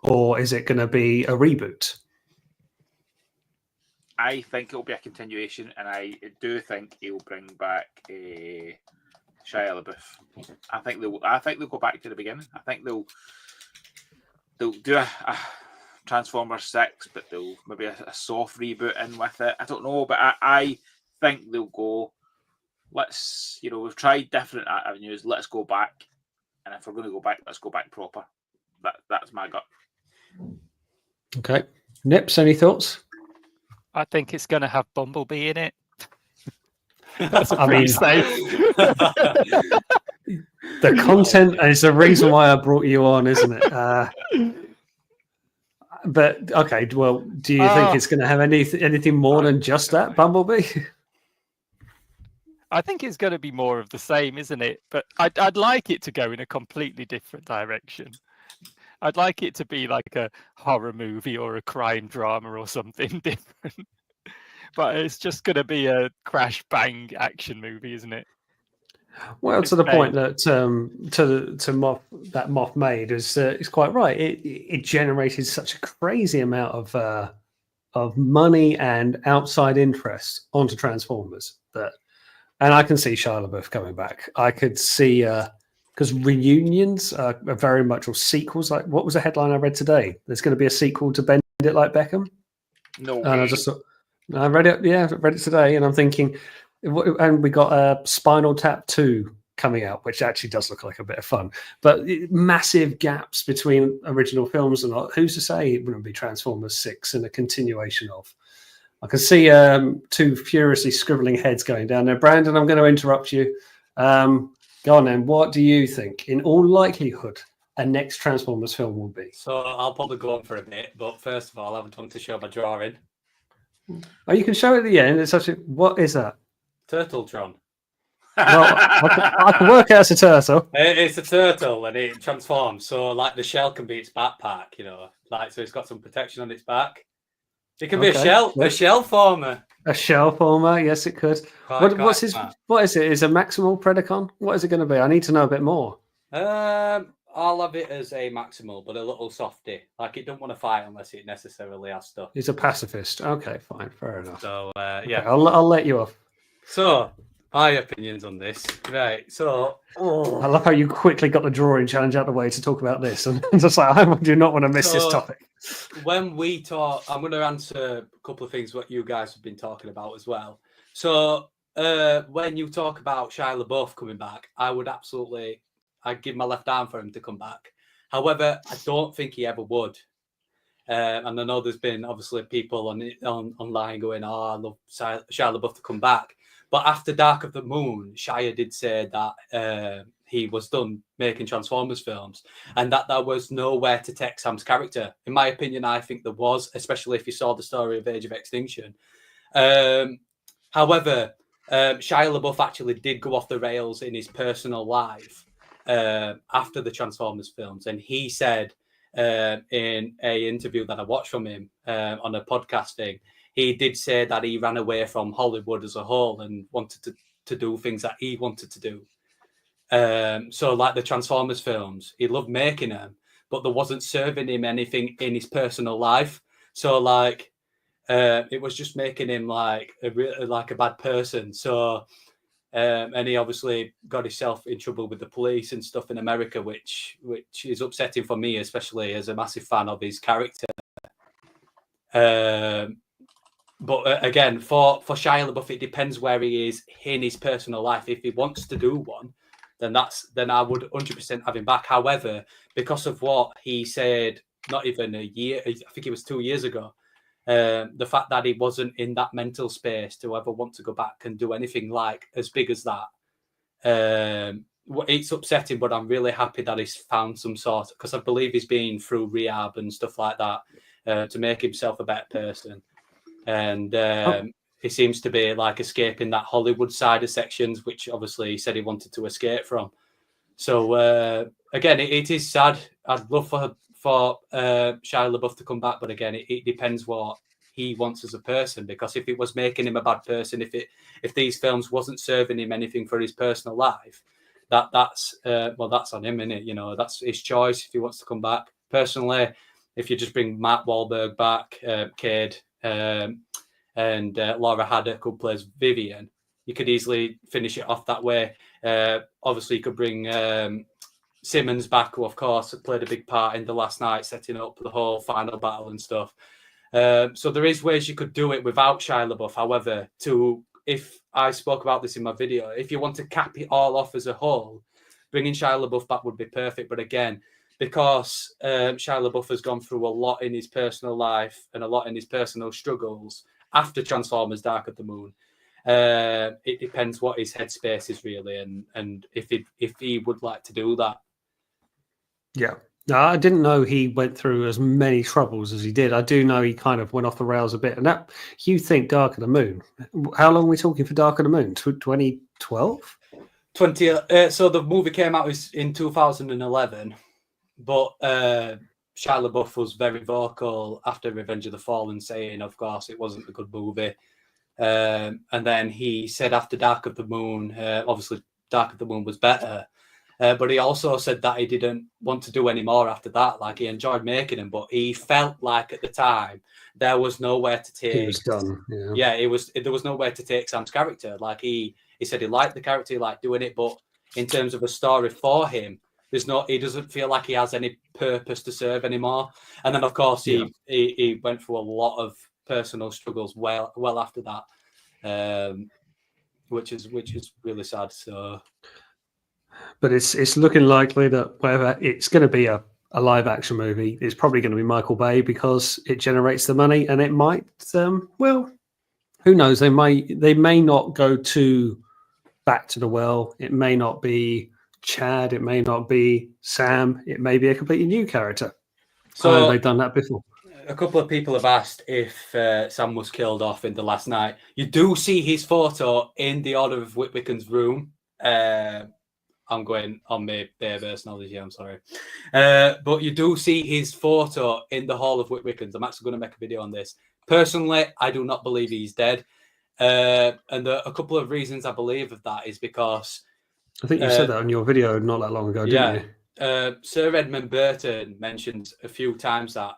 or is it going to be a reboot? I think it'll be a continuation, and I do think he'll bring back Shia LaBeouf. I think they'll go back to the beginning. I think they'll do a Transformers 6, but they'll maybe a soft reboot in with it. I don't know, but I think they'll go. We've tried different avenues. Let's go back, and if we're going to go back, let's go back proper. That's my gut. Okay, Nips, any thoughts? I think it's going to have Bumblebee in it. That's I mean, safe. The content is the reason why I brought you on, isn't it? But okay, well, do you think it's going to have anything more than just that Bumblebee? I think it's going to be more of the same, isn't it? But I'd like it to go in a completely different direction. I'd like it to be like a horror movie or a crime drama or something different. But it's just going to be a crash bang action movie, isn't it? Well, to the point that Moff made is quite right. It generated such a crazy amount of money and outside interest onto Transformers and I can see Shia LaBeouf coming back. I could see because reunions are very much, or sequels. Like, what was the headline I read today? There's going to be a sequel to Bend It Like Beckham. No, and I read it. Yeah, I read it today, and I'm thinking, and we got a Spinal Tap 2 coming out, which actually does look like a bit of fun. But massive gaps between original films, and who's to say it wouldn't be Transformers 6 and a continuation of? I can see two furiously scribbling heads going down there. Brandon, I'm going to interrupt you. Go on then. What do you think, in all likelihood, a next Transformers film will be? So I'll probably go on for a bit, but first of all, I haven't done to show my drawing. Oh, you can show it at the end. It's actually, what is that? Turtletron. Well, I can work out it's a turtle. It's a turtle and it transforms. So, like, the shell can be its backpack, so it's got some protection on its back. It can be a shell former. A shell former, yes, it could. What's his? Quite. What is it? Is a maximal Predacon? What is it going to be? I need to know a bit more. I'll have it as a maximal, but a little softy. Like it don't want to fight unless it necessarily has to. He's a pacifist. Okay, fine, fair enough. So Okay, I'll let you off. So my opinions on this, right? So I love how you quickly got the drawing challenge out of the way to talk about this, and just like I do not want to miss this topic. When we talk, I'm going to answer a couple of things what you guys have been talking about as well. So when you talk about Shia LaBeouf coming back, I'd give my left arm for him to come back. However, I don't think he ever would. And I know there's been obviously people online going, "Oh, I love Shia LaBeouf to come back." But after Dark of the Moon, Shia did say that he was done making Transformers films and that there was nowhere to take Sam's character. In my opinion, I think there was, especially if you saw the story of Age of Extinction. However, Shia LaBeouf actually did go off the rails in his personal life after the Transformers films. And he said in an interview that I watched from him on a podcast thing, he did say that he ran away from Hollywood as a whole and wanted to do things that he wanted to do. So like the Transformers films, he loved making them, but there wasn't serving him anything in his personal life. So like it was just making him like a bad person. So and he obviously got himself in trouble with the police and stuff in America, which is upsetting for me, especially as a massive fan of his character. But again, for Shia LaBeouf, it depends where he is in his personal life. If he wants to do one, then I would 100% have him back. However, because of what he said, not even a year, I think it was 2 years ago, the fact that he wasn't in that mental space to ever want to go back and do anything like as big as that, it's upsetting. But I'm really happy that he's found some sort, because I believe he's been through rehab and stuff like that to make himself a better person. And he seems to be like escaping that Hollywood side of sections, which obviously he said he wanted to escape from. So again, it is sad. I'd love for Shia LaBeouf to come back, but again, it depends what he wants as a person. Because if it was making him a bad person, if these films wasn't serving him anything for his personal life, that's on him, innit? You know, that's his choice if he wants to come back. Personally, if you just bring Matt Wahlberg back, Cade, and Laura Haddock, who plays Vivian, you could easily finish it off that way. Obviously, you could bring Simmons back, who of course played a big part in The Last Night, setting up the whole final battle and stuff. So there is ways you could do it without Shia LaBeouf. However, if I spoke about this in my video, if you want to cap it all off as a whole, bringing Shia LaBeouf back would be perfect. But again, because Shia LaBeouf has gone through a lot in his personal life and a lot in his personal struggles after Transformers Dark of the Moon, it depends what his headspace is really, and if he would like to do that. Yeah. No, I didn't know he went through as many troubles as he did. I do know he kind of went off the rails a bit. And that, you think Dark of the Moon, how long are we talking for Dark of the Moon? 2012? So the movie came out in 2011, but Shia LaBeouf was very vocal after Revenge of the Fallen, saying, of course, it wasn't a good movie. And then he said after Dark of the Moon, obviously Dark of the Moon was better. But he also said that he didn't want to do any more after that. Like, he enjoyed making them, but he felt like at the time there was nowhere to take. He was done. Yeah. There was nowhere to take Sam's character. Like, he said he liked the character, he liked doing it, but in terms of a story for him, he doesn't feel like he has any purpose to serve anymore. And then of course he went through a lot of personal struggles well after that, which is really sad. So. But it's looking likely that whether it's going to be a live action movie, it's probably going to be Michael Bay, because it generates the money, and it might, well, who knows? They may not go to Back to the Well. It may not be Chad. It may not be Sam. It may be a completely new character. So they've done that before. A couple of people have asked if Sam was killed off in The Last Night. You do see his photo in the Order of Witwicken's room. I'm going on my Bayverse knowledge here, I'm sorry. But you do see his photo in the Hall of Witwickens. I'm actually going to make a video on this. Personally, I do not believe he's dead. And a couple of reasons I believe of that is because I think you said that on your video not that long ago, didn't you? Sir Edmund Burton mentioned a few times that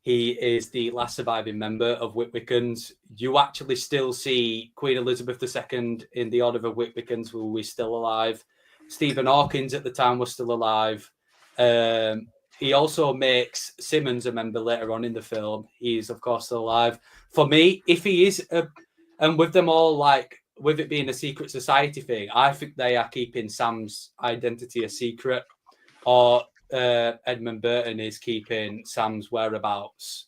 he is the last surviving member of Whitwickens. You actually still see Queen Elizabeth II in the Order of Whitwickens, who is still alive. Stephen Hawkins at the time was still alive. He also makes Simmons a member later on in the film. He's, of course, still alive. For me, if he is, and with them all, like, with it being a secret society thing, I think they are keeping Sam's identity a secret, or Edmund Burton is keeping Sam's whereabouts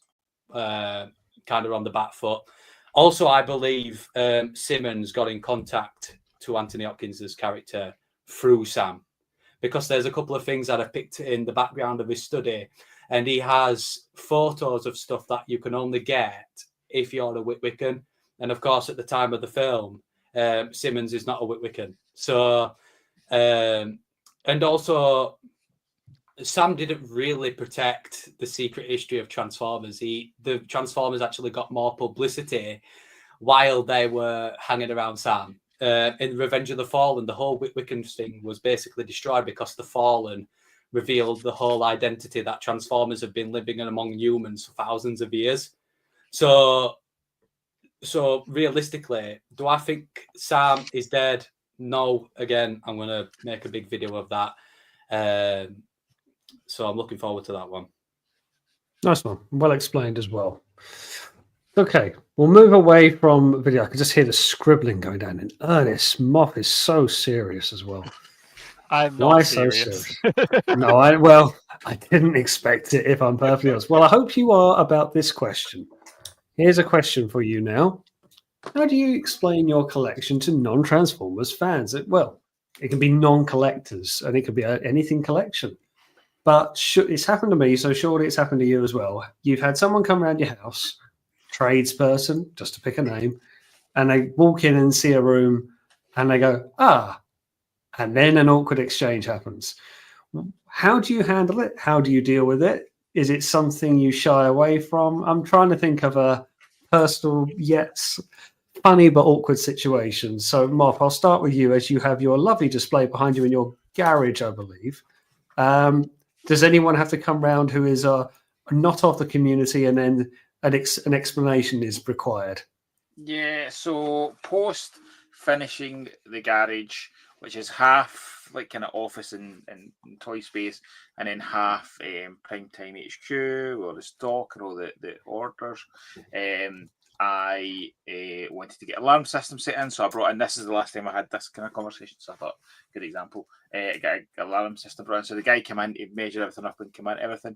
kind of on the back foot. Also, I believe Simmons got in contact to Anthony Hopkins' character through Sam, because there's a couple of things that I picked in the background of his study, and he has photos of stuff that you can only get if you're a Whitwickan. And of course, at the time of the film, Simmons is not a Whitwickan. So, and also, Sam didn't really protect the secret history of Transformers. The Transformers actually got more publicity while they were hanging around Sam. In Revenge of the Fallen, the whole Whitwickan thing was basically destroyed because the Fallen revealed the whole identity that Transformers have been living among humans for thousands of years. So realistically, do I think Sam is dead? No. Again, I'm going to make a big video of that. So I'm looking forward to that one. Nice one. Well explained as well. Okay, we'll move away from video. I can just hear the scribbling going down. And Ernest Moff is so serious as well. I'm not Why serious. so serious? No, I didn't expect it, if I'm perfectly honest. Well, I hope you are about this question. Here's a question for you now. How do you explain your collection to non-Transformers fans? Well, it can be non-collectors, and it could be anything collection. But it's happened to me, so surely it's happened to you as well. You've had someone come around your house, tradesperson, just to pick a name, and they walk in and see a room, and they go, and then an awkward exchange happens. How do you handle it? How do you deal with it? Is it something you shy away from? I'm trying to think of a personal, yet funny but awkward situation. So, Moff, I'll start with you, as you have your lovely display behind you in your garage, I believe. Does anyone have to come round who is not of the community, and then an explanation is required? Yeah, so post finishing the garage, which is half like kind of office and toy space, and then half Primetime HQ or the stock and all the orders, I wanted to get alarm system set in, so I brought in, this is the last time I had this kind of conversation, so I thought, good example, got an alarm system brought in. So the guy came in, he'd measure everything up and come in, everything,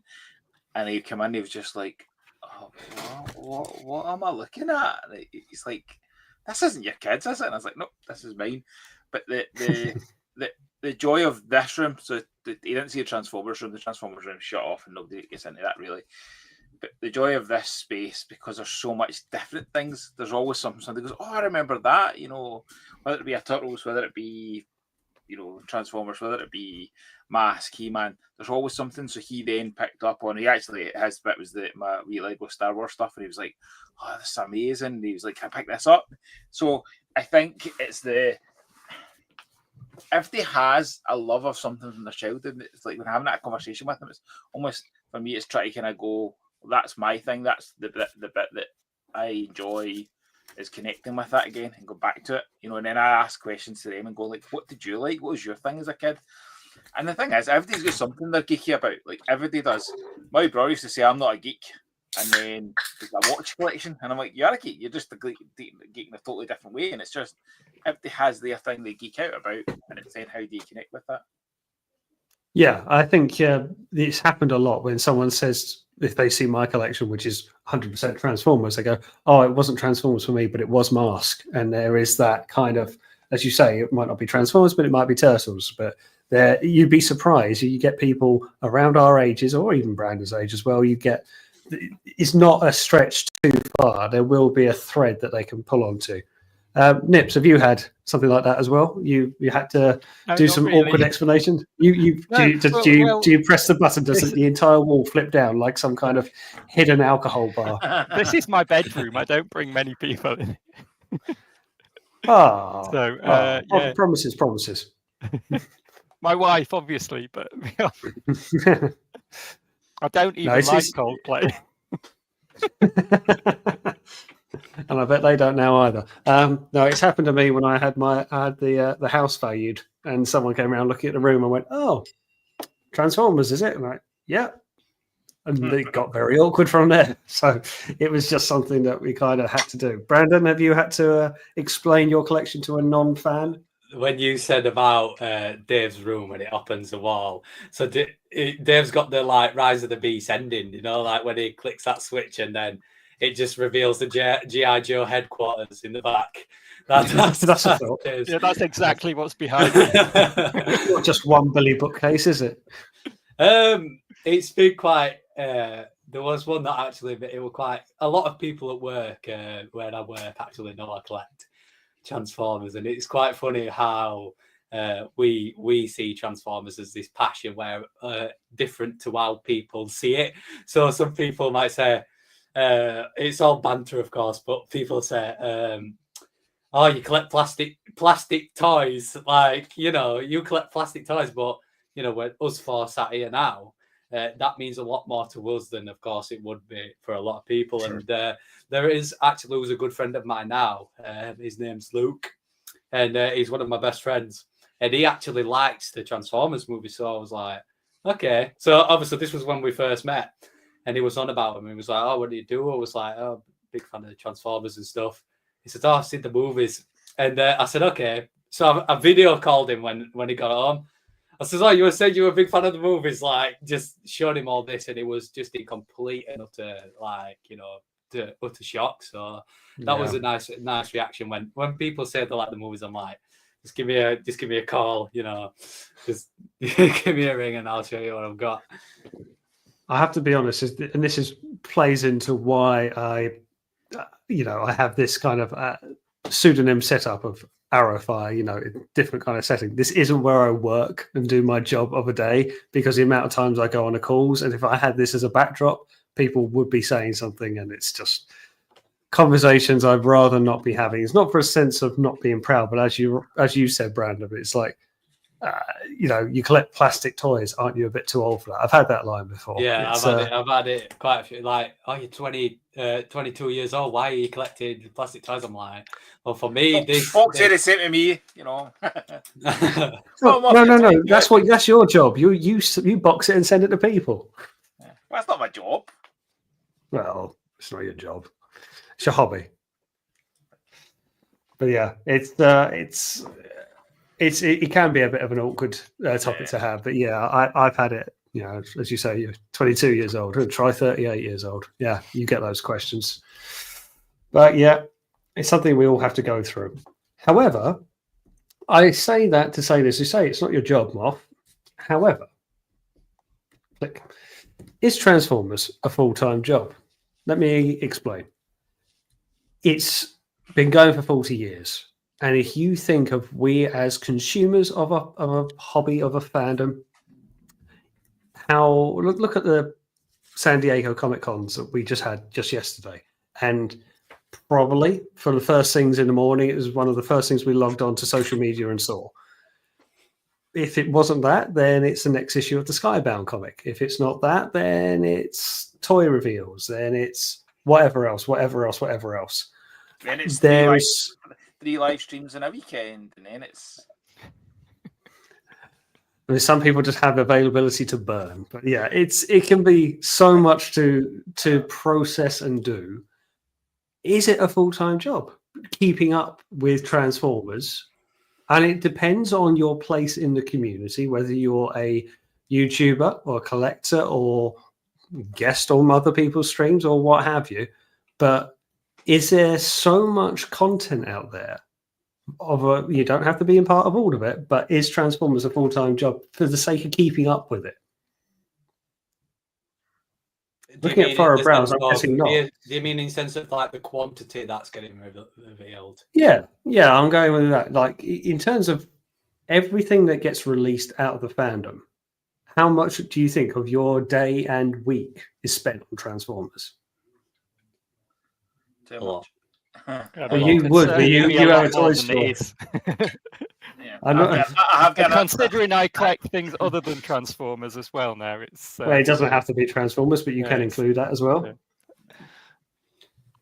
and he'd come in, he was just like, oh, what am I looking at? And he's like, this isn't your kids, is it? And I was like, nope, this is mine. But the joy of this room, so he didn't see a Transformers room, the Transformers room shut off and nobody gets into that really. But the joy of this space, because there's so much different things, there's always something that goes, oh, I remember that, whether it be a Turtles, whether it be, Transformers, whether it be Mask, He-Man, there's always something. So he then picked up on, his bit was my wee Lego Star Wars stuff, and he was like, oh, this is amazing. And he was like, can I pick this up? So I think it's if they has a love of something from their childhood, it's like when having that conversation with them, it's almost, for me, it's trying to kind of go, that's my thing. That's the bit that I enjoy, is connecting with that again and go back to it, and then I ask questions to them and go like, what did you like? What was your thing as a kid? And the thing is, everybody's got something they're geeky about. Like, everybody does. My brother used to say, I'm not a geek. And then there's a watch collection. And I'm like, you're a geek. You're just a geek in a totally different way. And it's just, everybody has their thing they geek out about. And it's saying, how do you connect with that? Yeah, I think it's happened a lot when someone says, if they see my collection, which is 100% Transformers, they go, oh, it wasn't Transformers for me, but it was Mask. And there is that kind of, as you say, it might not be Transformers, but it might be Turtles. But you'd be surprised. You get people around our ages, or even Brandon's age as well, it's not a stretch too far. There will be a thread that they can pull onto. Nips, have you had something like that as well? You had to No, do not some really. awkward explanation. Do you press the button? Does the entire wall flip down like some kind of hidden alcohol bar? This is my bedroom. I don't bring many people in. Ah, So, yeah. promises. My wife, obviously, but I don't even it's- like it's- Coldplay. And I bet they don't now either. No, it's happened to me when I had the house valued, and someone came around looking at the room and went, "Oh, Transformers, is it?" And I, yeah. And it got very awkward from there. So it was just something that we kind of had to do. Brandon, have you had to explain your collection to a non-fan? When you said about Dave's room and it opens the wall, so Dave's got the like Rise of the Beast ending, you know, like when he clicks that switch and then it just reveals the GI Joe headquarters in the back. That's a thought. Yeah, that's exactly what's behind it. Not just one Billy bookcase, is it? It's been quite. There was one that actually it was quite. A lot of people at work where I work actually know I collect Transformers, and it's quite funny how we see Transformers as this passion where different to how people see it. So some people might say it's all banter, of course, but people say, "Oh, you collect plastic toys, like you collect plastic toys," but when us four sat here now. That means a lot more to us than, of course, it would be for a lot of people. Sure. And there is actually who's a good friend of mine now. His name's Luke, and he's one of my best friends. And he actually likes the Transformers movie. So I was like, okay. So obviously this was when we first met, and he was on about them. He was like, "Oh, what do you do?" I was like, "Oh, big fan of the Transformers and stuff." He said, "Oh, I've seen the movies," and I said, "Okay." So I video called him when he got home. I said, "Oh, you said you were a big fan of the movies," like just showed him all this, and it was just in complete and utter, utter shock. So that was a nice reaction when people say they like the movies. I'm like, just give me a call, just give me a ring, and I'll show you what I've got. I have to be honest, and this plays into why I have this kind of pseudonym setup of ArrowFyre, different kind of setting. This isn't where I work and do my job of a day, because the amount of times I go on the calls, and if I had this as a backdrop, people would be saying something, and it's just conversations I'd rather not be having. It's not for a sense of not being proud, but as you said, Brandon, it's like, you collect plastic toys. Aren't you a bit too old for that? I've had that line before. Yeah, I've had it quite a few. Like, "Oh, you're 22 years old. Why are you collecting plastic toys?" I'm like, well, for me, folks say the same to me, No. That's your job. You box it and send it to people. Well, that's not my job. Well, it's not your job. It's your hobby. But yeah, it can be a bit of an awkward topic to have. But yeah, I've had it. As you say, you're 22 years old. Try 38 years old. Yeah, you get those questions. But yeah, it's something we all have to go through. However, I say that to say this. You say it's not your job, Moff. However, is Transformers a full-time job? Let me explain. It's been going for 40 years. And if you think of we as consumers of a hobby, of a fandom, look at the San Diego Comic Cons that we just had just yesterday. And probably for the first things in the morning, it was one of the first things we logged on to social media and saw. If it wasn't that, then it's the next issue of the Skybound comic. If it's not that, then it's toy reveals. Then it's whatever else. Then it's three live streams in a weekend, and then it's. Some people just have availability to burn, but yeah, it can be so much to process and do. Is it a full-time job keeping up with Transformers? And it depends on your place in the community, whether you're a YouTuber or a collector or guest on other people's streams or what have you. But is there so much content out there? You don't have to be in part of all of it, but is Transformers a full-time job for the sake of keeping up with it? Looking at Furrow Browse, I'm guessing not. Do you mean in sense of like the quantity that's getting revealed? Yeah, I'm going with that. Like in terms of everything that gets released out of the fandom, how much do you think of your day and week is spent on Transformers? Too A lot. much. Well, you would, but you have a toy store. Yeah. I'm not. I have got Considering I collect things other than Transformers as well now, it's Well, it doesn't have to be Transformers, but you Yeah, can it's- include that as well.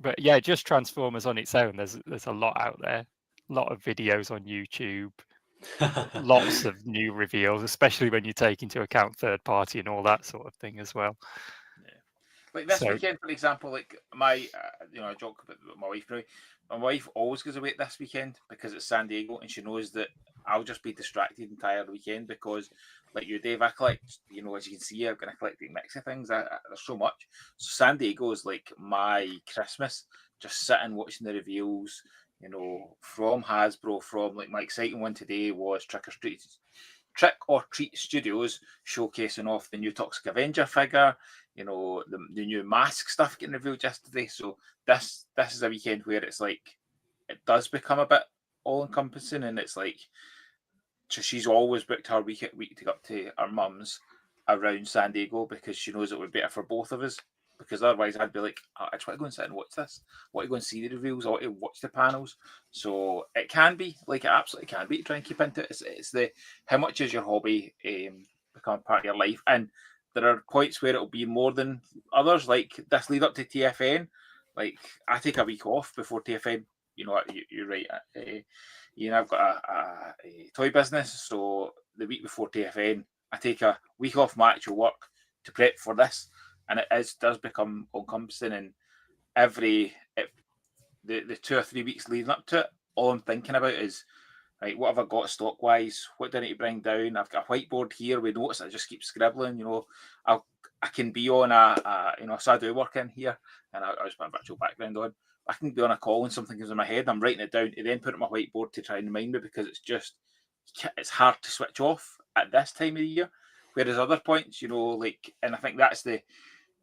But yeah, just Transformers on its own. There's a lot out there. A lot of videos on YouTube. Lots of new reveals, especially when you take into account third party and all that sort of thing as well. Like this So- weekend, for example, like my, I joke about my wife. Probably. My wife always goes away this weekend because it's San Diego, and she knows that I'll just be distracted the entire weekend because, like you, Dave, I collect. As you can see, I'm going to collect a mix of things. There's so much. So San Diego is like my Christmas. Just sitting watching the reveals. From Hasbro. From like my exciting one today was Trick or Treat Studios showcasing off the new Toxic Avenger figure. The new mask stuff getting revealed yesterday. So this is a weekend where it's like it does become a bit all encompassing, and it's like so she's always booked her week to go up to our mum's around San Diego because she knows it would be better for both of us. Because otherwise, I'd be like, I just want to go and sit and watch this. I want to go and see the reveals. I want to watch the panels. So it can be like it absolutely can be to try and keep into it. It's the how much is your hobby become part of your life, and there are points where it'll be more than others. Like this lead up to TFN, like I take a week off before TFN. You're right. I've got a toy business, so the week before TFN, I take a week off my actual work to prep for this. And it does become all-encompassing, and the 2 or 3 weeks leading up to it, all I'm thinking about is, right, what have I got stock-wise? What do I need to bring down? I've got a whiteboard here with notes. I just keep scribbling. I can be on so I do work in here, and I just put a virtual background on. I can be on a call and something comes in my head. I'm writing it down to then put it on my whiteboard to try and remind me because it's hard to switch off at this time of the year. Whereas other points, and I think that's the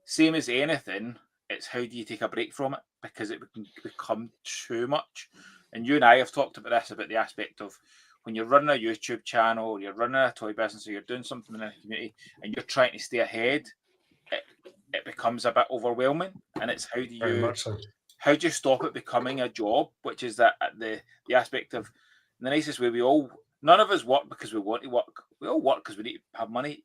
same as anything, it's how do you take a break from it because it can become too much. And you and I have talked about this, about the aspect of when you're running a YouTube channel, or you're running a toy business, or you're doing something in a community and you're trying to stay ahead, it becomes a bit overwhelming. And it's how do you stop it becoming a job, which is that the aspect of the nicest way none of us work because we want to work. We all work because we need to have money.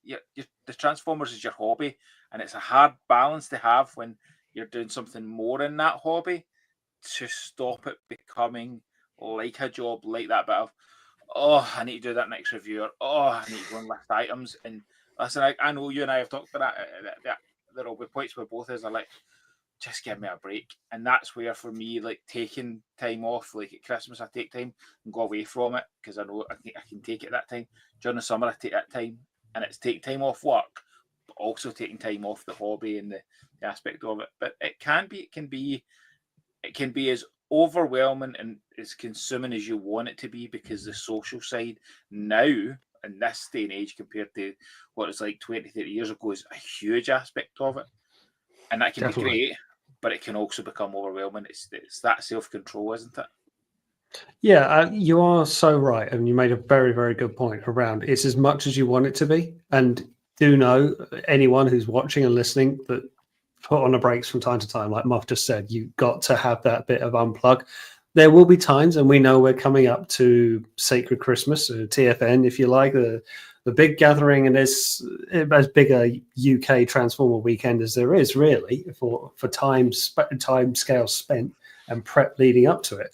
The Transformers is your hobby, and it's a hard balance to have when you're doing something more in that hobby to stop it becoming like a job, like that bit of, I need to do that next review, or I need to go and list items. And listen, I know you and I have talked about that. There will be points where both of us are like, just give me a break. And that's where, for me, like taking time off, like at Christmas, I take time and go away from it because I know I can take it that time. During the summer, I take that time, and it's taking time off work, but also taking time off the hobby and the aspect of it. But it can be as overwhelming and as consuming as you want it to be, because the social side now in this day and age compared to what it's like 20, 30 years ago is a huge aspect of it. And that can be great, but it can also become overwhelming. It's that self-control, isn't it? Yeah, you are so right. And you made a very, very good point around it's as much as you want it to be. And do know anyone who's watching and listening that put on the brakes from time to time, like Moff just said, you've got to have that bit of unplug. There will be times, and we know we're coming up to Sacred Christmas, TFN, if you like, the big gathering, and there's as big a UK Transformer weekend as there is, really, for time scale spent and prep leading up to it.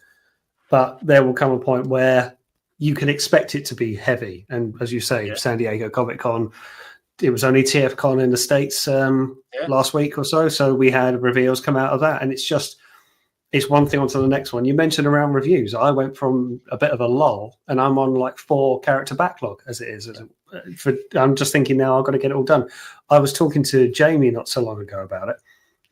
But there will come a point where you can expect it to be heavy. And as you say, San Diego Comic Con, it was only TFCon in the States last week or so. So we had reveals come out of that. And it's one thing onto the next one. You mentioned around reviews. I went from a bit of a lull, and I'm on like 4 character backlog as it is. I'm just thinking now I've got to get it all done. I was talking to Jamie not so long ago about it,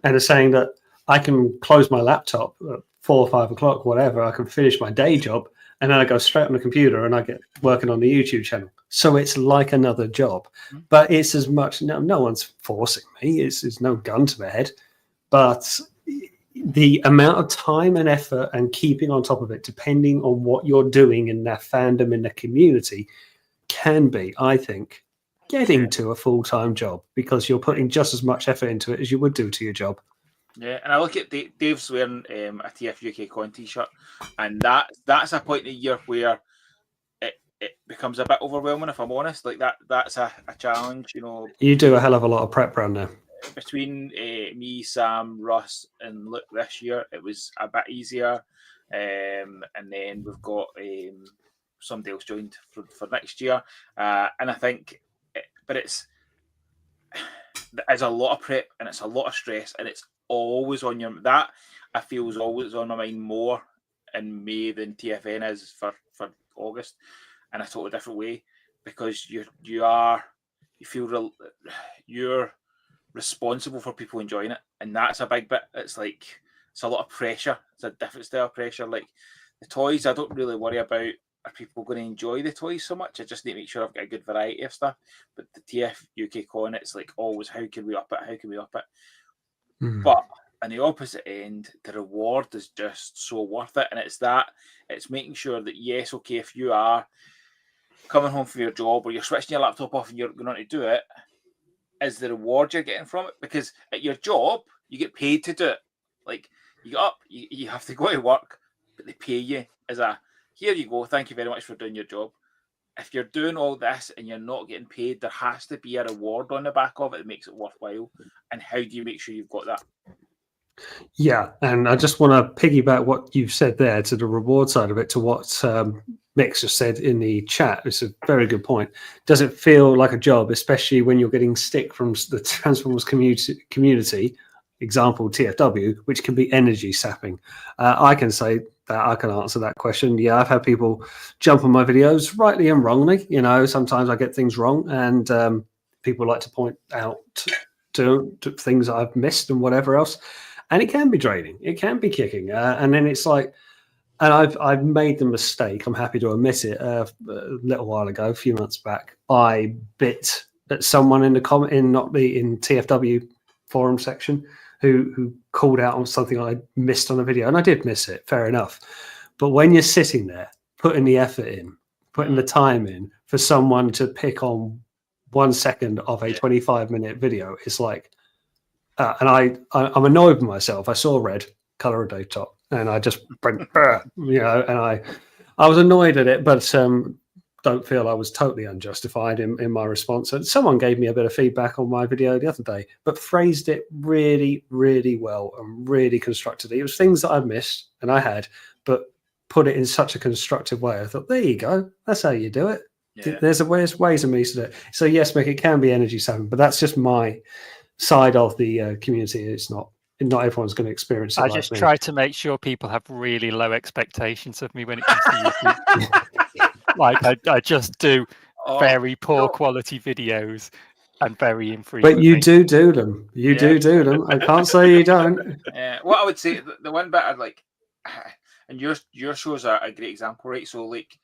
and is saying that I can close my laptop at 4 or 5 o'clock, whatever. I can finish my day job, and then I go straight on the computer and I get working on the YouTube channel. So it's like another job, but it's as much. No one's forcing me. It's no gun to the head, but the amount of time and effort and keeping on top of it, depending on what you're doing in that fandom, in the community, can be, I think, getting to a full-time job because you're putting just as much effort into it as you would do to your job. Yeah, and I look at Dave's wearing a TF UK Con t-shirt, and that's a point in the year where it becomes a bit overwhelming, if I'm honest. Like that's a challenge, you know. You do a hell of a lot of prep around there. Between me, Sam, Russ, and Luke this year, it was a bit easier. And then we've got somebody else joined for next year. And I think, but it's a lot of prep and it's a lot of stress, and it's always on your, that I feel is always on my mind more in May than TFN is for August, in a totally different way, because you're responsible for people enjoying it, and that's a big bit. It's a lot of pressure. It's a different style of pressure. Like the toys, I don't really worry about are people going to enjoy the toys so much. I just need to make sure I've got a good variety of stuff. But the TF UK Con, it's like always, how can we up it? How can we up it? But on the opposite end, the reward is just so worth it, and it's making sure that, yes, okay, if you are coming home from your job or you're switching your laptop off and you're going to do it, is the reward you're getting from it. Because at your job, you get paid to do it. Like, you get up, you have to go to work, but they pay you as a, here you go, thank you very much for doing your job. If you're doing all this and you're not getting paid, there has to be a reward on the back of it that makes it worthwhile. And how do you make sure you've got that? Yeah, and I just want to piggyback what you've said there to the reward side of it, to what Mix just said in the chat. It's a very good point. Does it feel like a job, especially when you're getting stick from the Transformers community, example TFW, which can be energy sapping? I can say that I can answer that question. Yeah, I've had people jump on my videos, rightly and wrongly. You know, sometimes I get things wrong, and people like to point out to things that I've missed and whatever else. And it can be draining. It can be kicking. And then it's like, and I've made the mistake, I'm happy to admit it, a little while ago, a few months back, I bit at someone in the comment, in TFW forum section, who called out on something I missed on a video. And I did miss it, fair enough. But when you're sitting there, putting the effort in, putting the time in for someone to pick on 1 second of a 25-minute video, it's like, and I'm annoyed with myself. I saw red, color of day top, and I just went, you know, and I was annoyed at it, but don't feel I was totally unjustified in my response. And someone gave me a bit of feedback on my video the other day, but phrased it really, really well and really constructively. It was things that I've missed, and I had, but put it in such a constructive way. I thought, there you go. That's how you do it. Yeah. There's ways and means to do it. So yes, Mick, it can be energy sapping, but that's just my side of the community. It's not everyone's going to experience it. I just try to make sure people have really low expectations of me when it comes to YouTube. Like I just do very poor quality videos and very infrequently. But you do them. You do them. I can't say you don't. What I would say, the one bit I'd like, and your show's a great example, right? So like,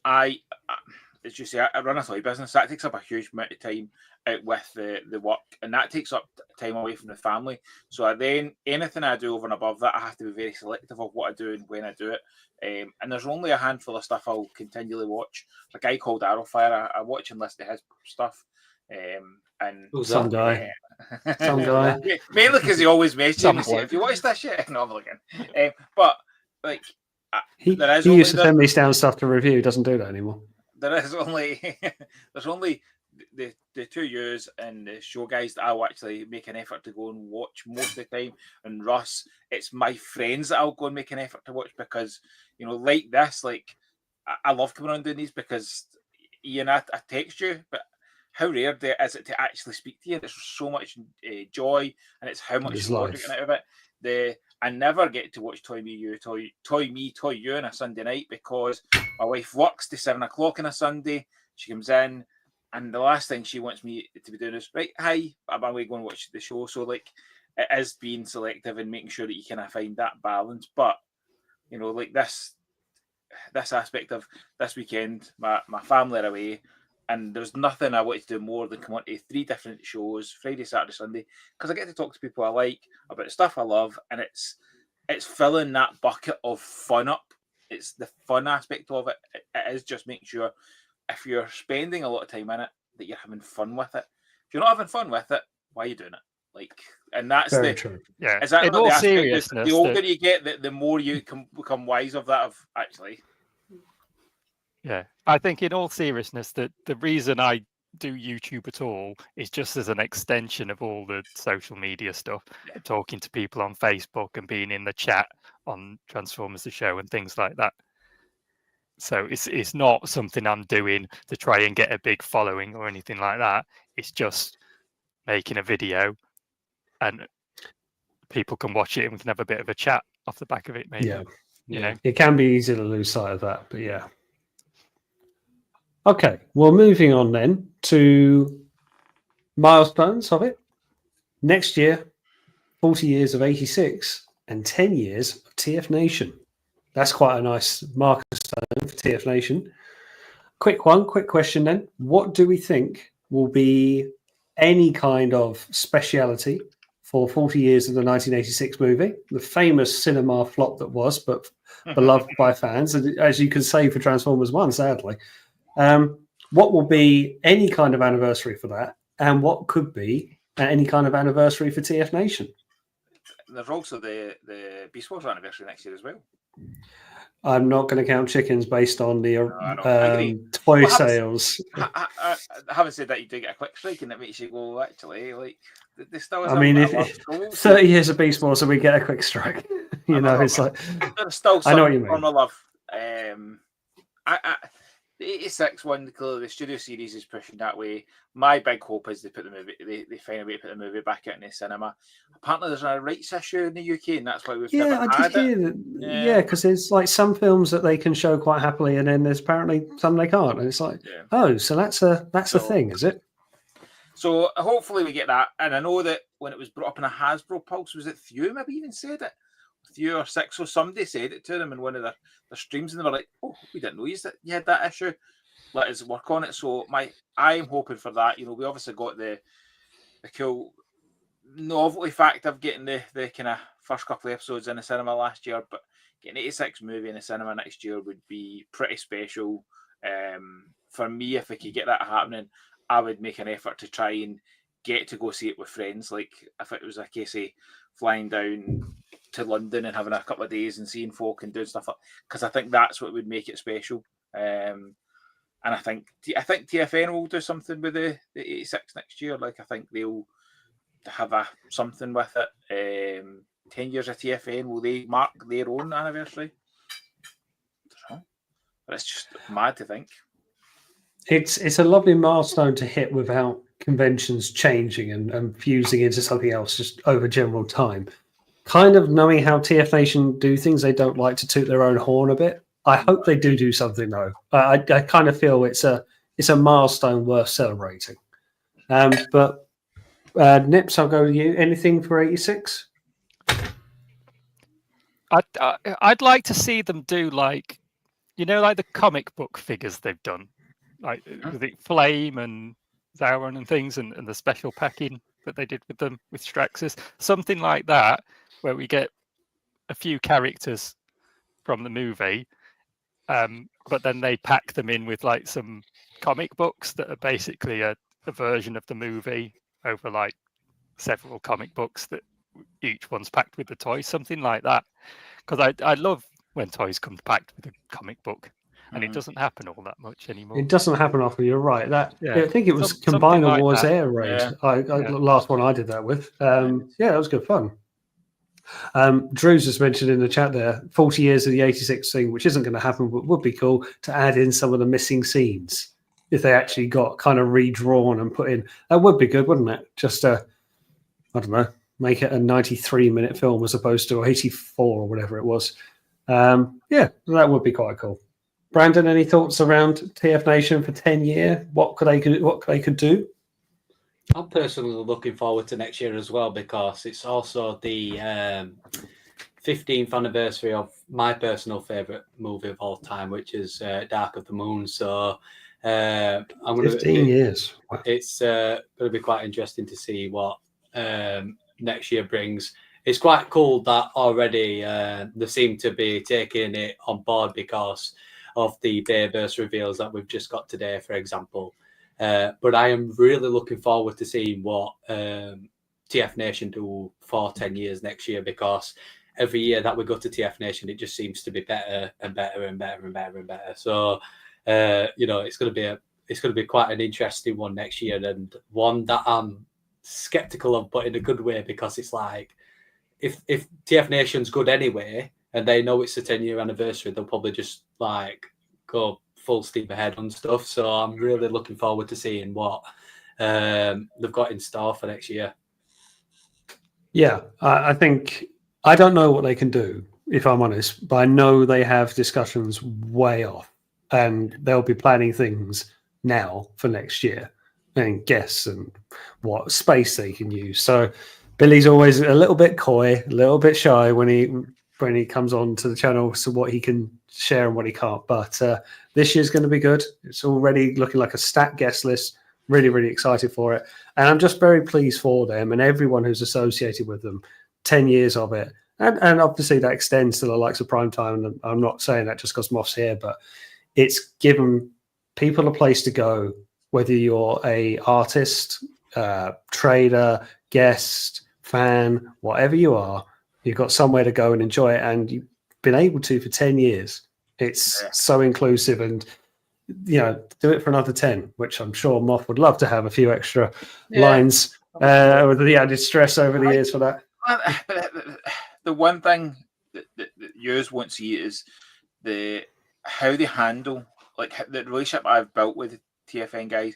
as you say, I run a toy business. That takes up a huge amount of time out with the work, and that takes up time away from the family. So then anything I do over and above that, I have to be very selective of what I do and when I do it. And there's only a handful of stuff I'll continually watch. A guy called ArrowFyre, I watch and listen to his stuff. And some guy. Some guy. Mainly because he always messages me, if you watch that shit, no, I'm looking. But like, he used to send me down stuff to review. Doesn't do that anymore. There's only the 2 years and the show guys that I'll actually make an effort to go and watch most of the time. And Russ, it's my friends that I'll go and make an effort to watch, because, you know, like this, like I love coming on doing these, because Ian, I text you, but how rare is it to actually speak to you? There's so much joy, and it's how much you're getting out of it. I never get to watch Toy You on a Sunday night, because my wife works to 7 o'clock on a Sunday. She comes in, and the last thing she wants me to be doing is, right, hi, I'm away going to watch the show. So like, it is being selective and making sure that you kind of find that balance. But, you know, like this aspect of this weekend, my family are away. And there's nothing I wanted to do more than come on to 3 different shows, Friday, Saturday, Sunday, because I get to talk to people I like about the stuff I love, and it's filling that bucket of fun up. It's the fun aspect of it. It is just making sure if you're spending a lot of time in it, that you're having fun with it. If you're not having fun with it, why are you doing it? Like, and that's Very true. Yeah. Is that In not all the aspect? seriousness, The older you get, the more you can become wise of that. Of actually, yeah, I think in all seriousness, that the reason I do YouTube at all is just as an extension of all the social media stuff, talking to people on Facebook and being in the chat on Transformers the Show and things like that. So it's not something I'm doing to try and get a big following or anything like that. It's just making a video and people can watch it and we can have a bit of a chat off the back of it, maybe. Yeah. You know? It can be easy to lose sight of that, but yeah. Okay, well, moving on then to milestones of it. Next year, 40 years of 86 and 10 years of TF Nation. That's quite a nice marker stone for TF Nation. Quick question then. What do we think will be any kind of speciality for 40 years of the 1986 movie? The famous cinema flop that was, but beloved by fans, as you can say for Transformers 1, sadly. What will be any kind of anniversary for that? And what could be any kind of anniversary for TF Nation? there's also the Beast Wars anniversary next year as well. I'm not going to count chickens based on the toy sales. Having said that, you do get a quick strike, and it makes you go, actually, like, they still. I mean, if 30 years of Beast Wars, and we get a quick strike, you know, it's like. There's still I know what you mean. From my love. The 86 one, clearly the studio series is pushing that way. My big hope is they put the movie, they find a way to put the movie back out in the cinema. Apparently, there's a rights issue in the UK, and that's why we've never had it. Hear that. Yeah, because there's like some films that they can show quite happily, and then there's apparently some they can't, and it's like, oh, so that's a thing, is it? So hopefully we get that. And I know that when it was brought up in a Hasbro Pulse, was it Thew maybe even said it? Thew or Six, so somebody said it to them in one of their streams, and they were like, "Oh, we didn't know you had that issue. Let us work on it." So I'm hoping for that. You know, we obviously got the cool novelty fact of getting the kind of first couple of episodes in the cinema last year, but getting an 86 movie in the cinema next year would be pretty special. For me, if I could get that happening, I would make an effort to try and get to go see it with friends. Like if it was a case of flying down to London and having a couple of days and seeing folk and doing stuff, because I think that's what would make it special. And I think TFN will do something with the 86 next year. Like I think they'll have something with it. 10 years of TFN, will they mark their own anniversary? I don't know. But it's just mad to think. It's a lovely milestone to hit without conventions changing and fusing into something else just over general time. Kind of knowing how TF Nation do things, they don't like to toot their own horn a bit. I hope they do something though. I kind of feel it's a milestone worth celebrating. But Nips, I'll go with you. Anything for 86? I'd like to see them do like the comic book figures they've done, like the Flame and Zauron and things, and the special packing that they did with them with Straxus, something like that, where we get a few characters from the movie, but then they pack them in with like some comic books that are basically a version of the movie over like several comic books that each one's packed with the toys, something like that. Because I love when toys come packed with a comic book, and it doesn't happen all that much anymore. It doesn't happen often. You're right. I think it was Combiner like Wars that. Air Raid. Last one I did that with. That was good fun. Drew's just mentioned in the chat there, 40 years of the 86 thing, which isn't going to happen, but would be cool to add in some of the missing scenes if they actually got kind of redrawn and put in. That would be good, wouldn't it? Just I don't know, make it a 93-minute film as opposed to 84 or whatever it was. That would be quite cool. Brandon, any thoughts around TF Nation for 10 year? What they could do? I'm personally looking forward to next year as well, because it's also the 15th anniversary of my personal favourite movie of all time, which is Dark of the Moon. So I'm gonna, 15 years. Wow. It's going to be quite interesting to see what next year brings. It's quite cool that already they seem to be taking it on board because of the Bayverse reveals that we've just got today, for example. But I am really looking forward to seeing what TF Nation do for 10 years next year, because every year that we go to TF Nation, it just seems to be better and better and better and better and better. So, it's going to be quite an interesting one next year, and one that I'm skeptical of, but in a good way, because it's like, if TF Nation's good anyway, and they know it's a 10-year anniversary, they'll probably just like go full steam ahead on stuff. So I'm really looking forward to seeing what they've got in store for next year. Yeah, I think, I don't know what they can do, if I'm honest, but I know they have discussions way off, and they'll be planning things now for next year, and guests and what space they can use. So Billy's always a little bit coy, a little bit shy when he comes on to the channel, so what he can share and what he can't. But this year's going to be good. It's already looking like a stacked guest list. Really, really excited for it. And I'm just very pleased for them and everyone who's associated with them. 10 years of it. And obviously that extends to the likes of Primetime. And I'm not saying that just because Moff's here, but it's given people a place to go, whether you're a artist, trader, guest, fan, whatever you are, you've got somewhere to go and enjoy it. And you've been able to for 10 years. It's so inclusive, and do it for another 10, which I'm sure Moff would love to have a few extra lines with the added stress over the years for that. The one thing that you won't see is how they handle, like, the relationship I've built with TFN guys,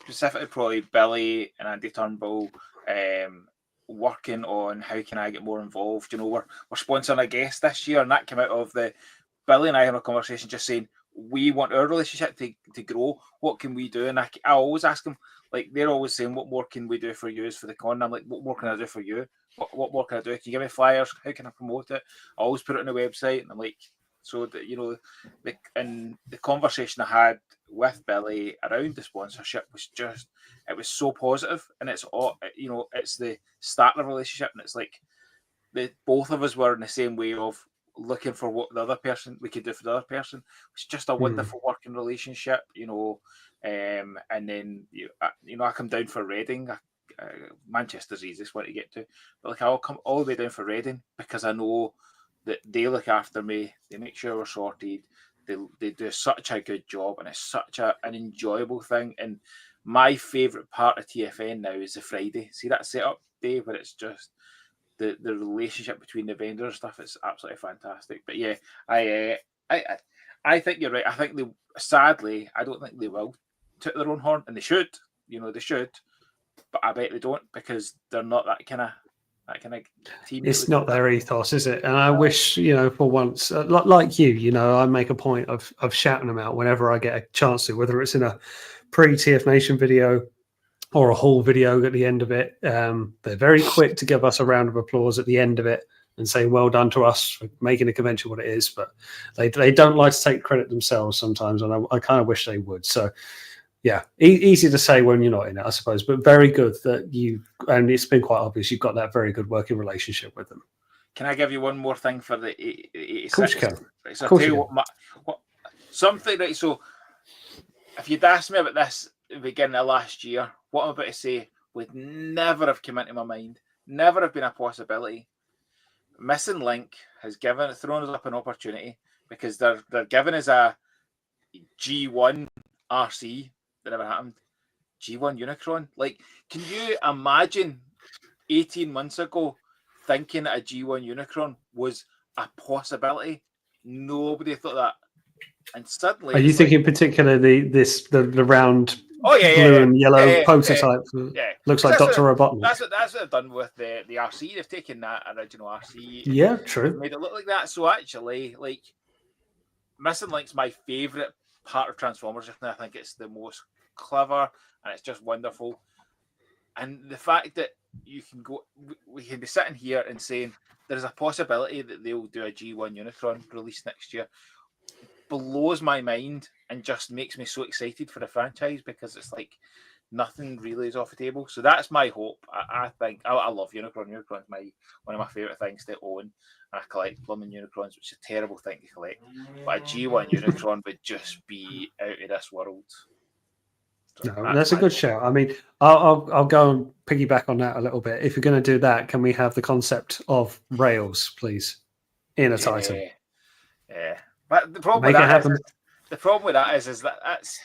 specifically probably Billy and Andy Turnbull, working on how can I get more involved. We're sponsoring a guest this year, and that came out of the Billy and I having a conversation, just saying we want our relationship to grow. What can we do? And I always ask them, like, they're always saying, what more can we do for you for the con? And I'm like, what more can I do for you? What more can I do? Can you give me flyers? How can I promote it? I always put it on the website, and I'm like, so that, the conversation I had with Billy around the sponsorship was just, it was so positive, and it's all, it's the start of the relationship, and it's like both of us were in the same way of looking for what the other person we could do for the other person. It's just a wonderful working relationship, and then I come down for Reading. Manchester's the easiest one to get to, but like, I'll come all the way down for Reading because I know that they look after me, they make sure we're sorted, they do such a good job, and it's such an enjoyable thing. And my favourite part of TFN now is the Friday. See that setup day where it's just the relationship between the vendors and stuff. It's absolutely fantastic. But yeah, I think you're right. I think sadly, I don't think they will toot their own horn, and they should. They should, but I bet they don't, because they're not that kind of team. It's not their ethos, is it? And I wish, for once, like you, I make a point of shouting them out whenever I get a chance to, whether it's in a pre-TF Nation video or a whole video at the end of it. They're very quick to give us a round of applause at the end of it and say, well done to us for making a convention what it is. But they don't like to take credit themselves sometimes, and I kind of wish they would. So, yeah, easy to say when you're not in it, I suppose, but very good that and it's been quite obvious, you've got that very good working relationship with them. Can I give you one more thing for the 86? Of course you can. Right, so I'll tell you what something, right? So if you'd asked me about this at the beginning of last year, what I'm about to say would never have come into my mind, never have been a possibility. Missing Link has thrown us up an opportunity, because they're giving us a G1 RC that never happened. G1 Unicron. Like, can you imagine 18 months ago thinking that a G1 Unicron was a possibility? Nobody thought that. And suddenly, are you thinking particularly the round blue and yellow prototype? Looks like Dr. Robotnik. That's what they've done with the RC. They've taken that original RC. Yeah, true. Made it look like that. So actually, like, Missing Link's my favourite part of Transformers. I think it's the most clever, and it's just wonderful. And the fact that we can be sitting here and saying there's a possibility that they'll do a G1 Unicron release next year, blows my mind and just makes me so excited for the franchise, because it's like nothing really is off the table. So that's my hope. I think I love Unicron. Unicron's one of my favourite things to own. I collect blooming Unicrons, which is a terrible thing to collect. But a G1 Unicron would just be out of this world. So No, that's a good shout. I mean, I'll go and piggyback on that a little bit. If you're going to do that, can we have the concept of rails, please, in a Titan? Yeah. But the problem with that is that that's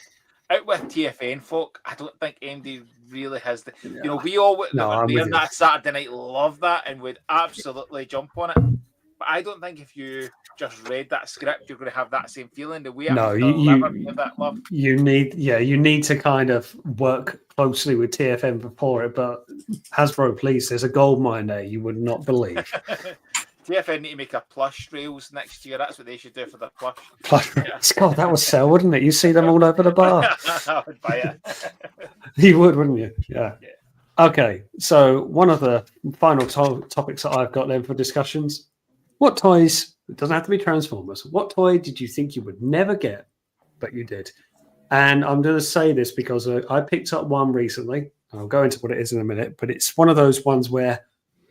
out with TFN folk. I don't think AMD really has the. You know, we all on that Saturday night love that and would absolutely jump on it. But I don't think if you just read that script, you're going to have that same feeling. The way you need to kind of work closely with TFN for it. But Hasbro, please, there's a gold mine there you would not believe. TFN need to make a plush rails next year. That's what they should do for the plush. God, that would sell, wouldn't it? You see them all over the bar. I would buy it. You would, wouldn't you? Yeah. Okay, so one of the final topics that I've got then for discussions. What toys, it doesn't have to be Transformers, what toy did you think you would never get, but you did? And I'm going to say this because I picked up one recently. I'll go into what it is in a minute, but it's one of those ones where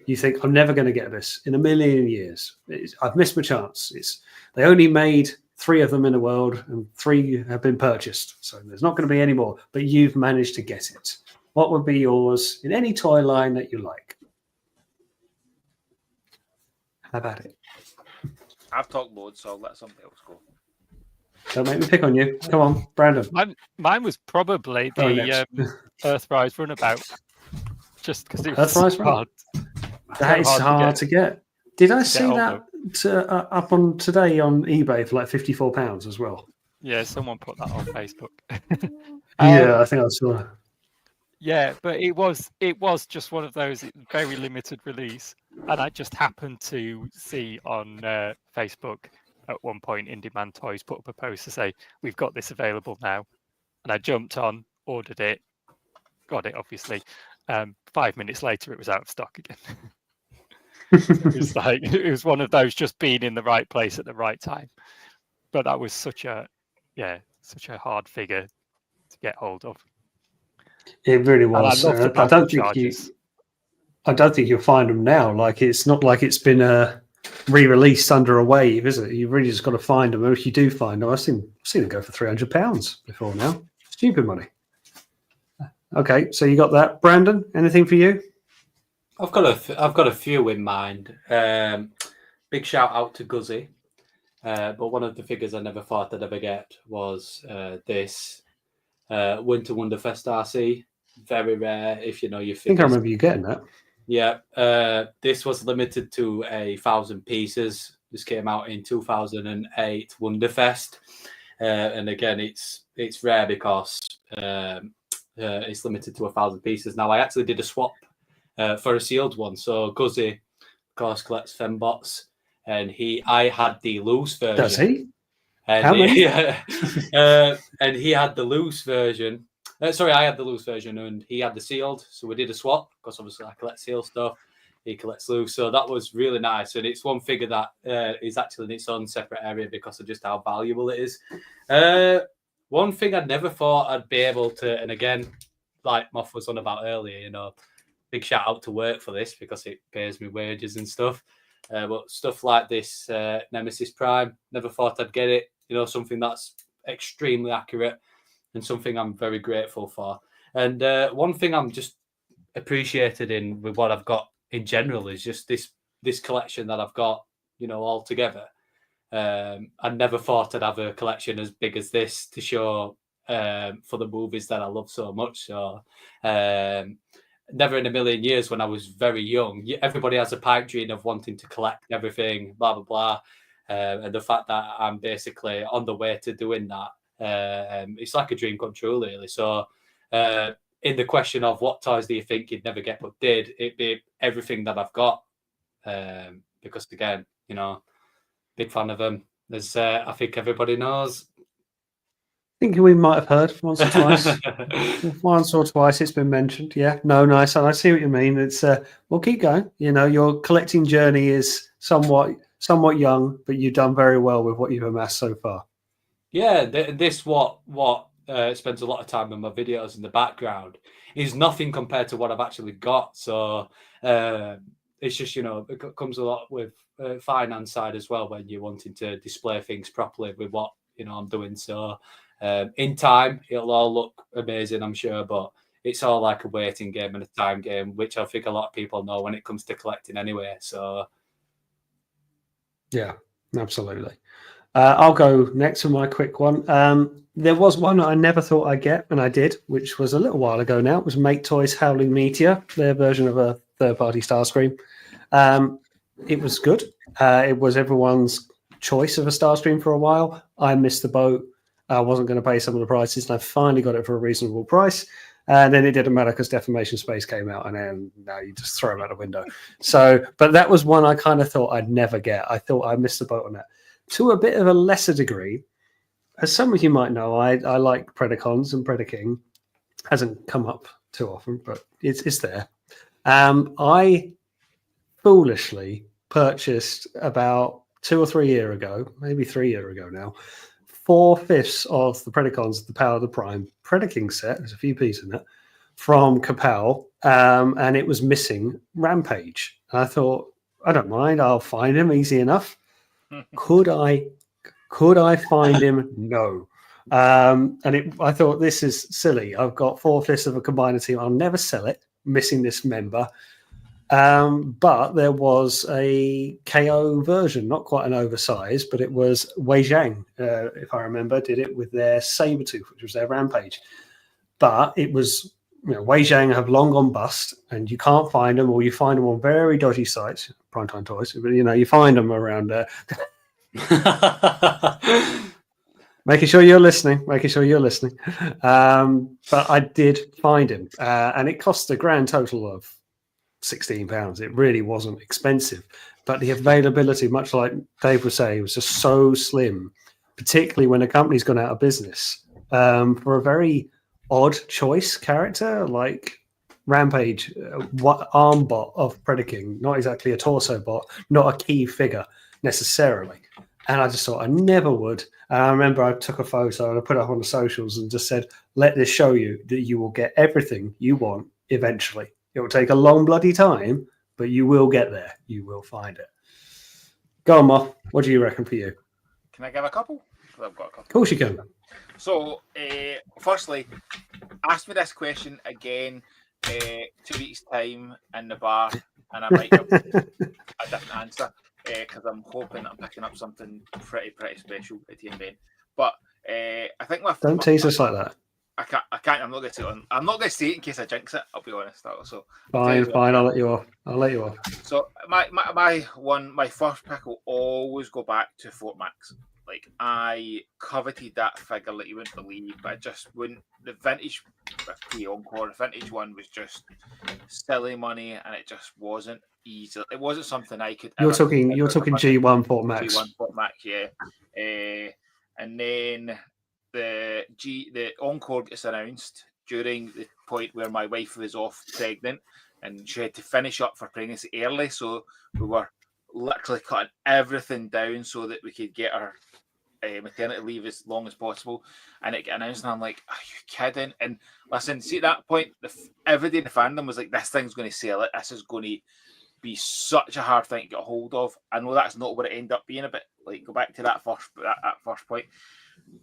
you think, I'm never going to get this in a million years. I've missed my chance. They only made 3 of them in the world and 3 have been purchased. So there's not going to be any more, but you've managed to get it. What would be yours in any toy line that you like? How about it? I've talked loads, so I'll let somebody else go. Don't make me pick on you. Come on, Brandon. Mine was probably the Earthrise Runabout. Just because it was Earthrise hard. That is hard to get. Did I see that up on today on eBay for like £54 as well? Yeah, someone put that on Facebook. Yeah, I think I saw that. Yeah, but it was just one of those very limited release, and I just happened to see on Facebook at one point In Demand Toys put up a post to say we've got this available now, and I jumped on, ordered it, got it obviously. 5 minutes later, it was out of stock again. It was one of those just being in the right place at the right time. But that was such a hard figure to get hold of. It really was. And I don't think you'll find them now. Like, it's not like it's been re-released under a wave, is it? You've really just got to find them. If you do find them, I've seen them go for £300 before now. Stupid money. Okay, so you got that, Brandon. Anything for you? I've got a few in mind. Big shout out to Guzzy. But one of the figures I never thought I'd ever get was this Winter Wonderfest RC. Very rare, if you know your figures. I think I remember you getting that. Yeah, this was limited to 1,000 pieces. This came out in 2008 Wonderfest, and again, it's rare because it's limited to 1,000 pieces. Now, I actually did a swap for a sealed one. So Guzzy, of course, collects Fembots, and I had the loose version. Does he? And How many? And he had the loose version. I had the loose version, and he had the sealed. So we did a swap because obviously I collect sealed stuff. He collects loose, so that was really nice. And it's one figure that is actually in its own separate area because of just how valuable it is. One thing I never thought I'd be able to, and again, like Moff was on about earlier, big shout out to work for this because it pays me wages and stuff. But stuff like this Nemesis Prime, never thought I'd get it. Something that's extremely accurate and something I'm very grateful for. And one thing I'm just appreciated with what I've got in general is just this collection that I've got, all together. I never thought I'd have a collection as big as this to show for the movies that I love so much. So never in a million years when I was very young, everybody has a pipe dream of wanting to collect everything, blah, blah, blah. And the fact that I'm basically on the way to doing that, it's like a dream come true, really. So in the question of what toys do you think you'd never get but did, it'd be everything that I've got. Because again, big fan of them. As I think everybody knows. I think we might have heard once or twice. Once or twice it's been mentioned. Yeah, no, nice. And I see what you mean. It's well, keep going. Your collecting journey is somewhat young, but you've done very well with what you've amassed so far. Yeah, this what spends a lot of time on my videos in the background is nothing compared to what I've actually got. So it's just, it comes a lot with finance side as well when you're wanting to display things properly with what I'm doing. So in time, it'll all look amazing, I'm sure, but it's all like a waiting game and a time game, which I think a lot of people know when it comes to collecting anyway. So yeah, absolutely. I'll go next with my quick one. There was one I never thought I'd get, and I did, which was a little while ago now. It was Make Toys Howling Meteor, their version of a third-party Starscream. It was good. It was everyone's choice of a Starscream for a while. I missed the boat. I wasn't going to pay some of the prices, and I finally got it for a reasonable price. And then it didn't matter because Defamation Space came out, and then now you just throw them out the window. So, but that was one I kind of thought I'd never get. I thought I missed the boat on that. To a bit of a lesser degree, as some of you might know, I like Predacons, and Predaking hasn't come up too often, but it's there. I foolishly purchased about 2 or 3 years ago, maybe 3 years ago now, 4/5 of the Predacons, the Power of the Prime Predaking set. There's a few pieces in it from Capel, and it was missing Rampage. And I thought, I don't mind, I'll find him easy enough. Could I find him? No. I thought, this is silly. I've got 4/5 of a combiner team. I'll never sell it, missing this member. But there was a KO version, not quite an oversized, but it was Wei Zhang, if I remember, did it with their Sabretooth, which was their Rampage. But it was, Wei Zhang have long gone bust, and you can't find them, or you find them on very dodgy sites, Primetime Toys, but you find them around making sure you're listening. But I did find him, and it cost a grand total of £16. It really wasn't expensive, but the availability, much like Dave was saying, was just so slim, particularly when a company's gone out of business. For a very odd choice character like Rampage, what arm bot of Predaking, not exactly a torso bot, not a key figure necessarily. And I just thought I never would. And I remember I took a photo and I put it up on the socials and just said, let this show you that you will get everything you want eventually. It will take a long bloody time, but you will get there. You will find it. Go on, Moff. What do you reckon for you? Can I give a couple? I've got a couple. Of course you can. So, firstly, ask me this question again 2 weeks' time in the bar, and I might have a different answer because I'm hoping I'm picking up something pretty special at TMB. But I think don't tease us like that. I can't. I'm not going to say it. I'm not going to say it in case I jinx it. I'll be honest. So fine. I'll let you off. So my first pick will always go back to Fort Max. Like, I coveted that figure like you wouldn't believe, but I just wouldn't. The vintage Encore, the vintage one was just silly money, and it just wasn't easy. It wasn't something I could. You're talking G1 Fort Max. G1 Fort Max, yeah. And then the Encore gets announced during the point where my wife was off pregnant, and she had to finish up for pregnancy early, so we were literally cutting everything down so that we could get our maternity leave as long as possible. And it got announced, and I'm like, are you kidding? And listen, see, at that point, everybody in the fandom was like, this thing's going to sell it. This is going to be such a hard thing to get a hold of. I know that's not what it ended up being, a bit like, go back to that first point.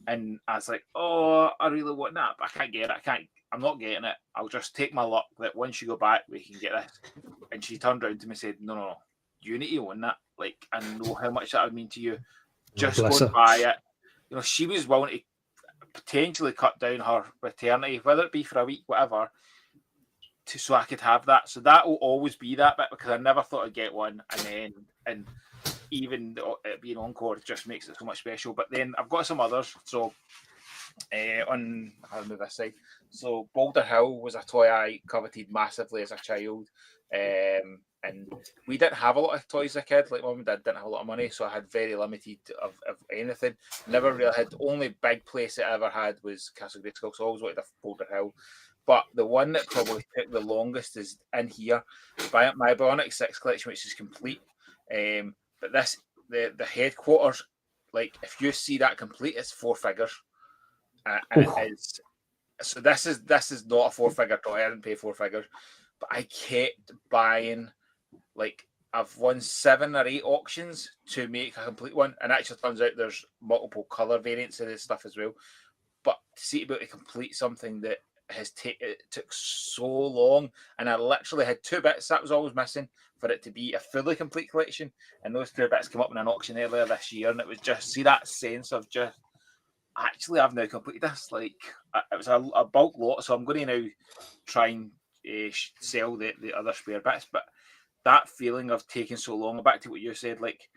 And I was like, oh, I really want that, but I can't get it. I'm not getting it. I'll just take my luck that once you go back, we can get this. And she turned around to me and said, no. You need to own that. Like, I know how much that would mean to you. Just go and buy it. She was willing to potentially cut down her maternity, whether it be for a week, whatever, so I could have that. So that will always be that bit, because I never thought I'd get one. And even it being Encore just makes it so much special. But then I've got some others. So I'll move this side. So Boulder Hill was a toy I coveted massively as a child. And we didn't have a lot of toys as a kid. Like, mum and dad didn't have a lot of money, so I had very limited of anything. Never really had. The only big place I ever had was Castle Grayskull, so I always wanted a Boulder Hill. But the one that probably took the longest is in here, my Bionic 6 collection, which is complete. But the headquarters like if you see that complete, it's 4 figures, and Oof. it is. So this is not a 4-figure toy. I didn't pay 4 figures, but I kept buying. Like I've won 7 or 8 auctions to make a complete one, and actually turns out there's multiple color variants of this stuff as well. But to see to be able to complete something that it took so long, and I literally had 2 bits that was always missing for it to be a fully complete collection, and those 2 bits came up in an auction earlier this year, and it was just see that sense of just actually I've now completed this. Like it was a bulk lot, so I'm going to now try and sell the other spare bits. But that feeling of taking so long, back to what you said, like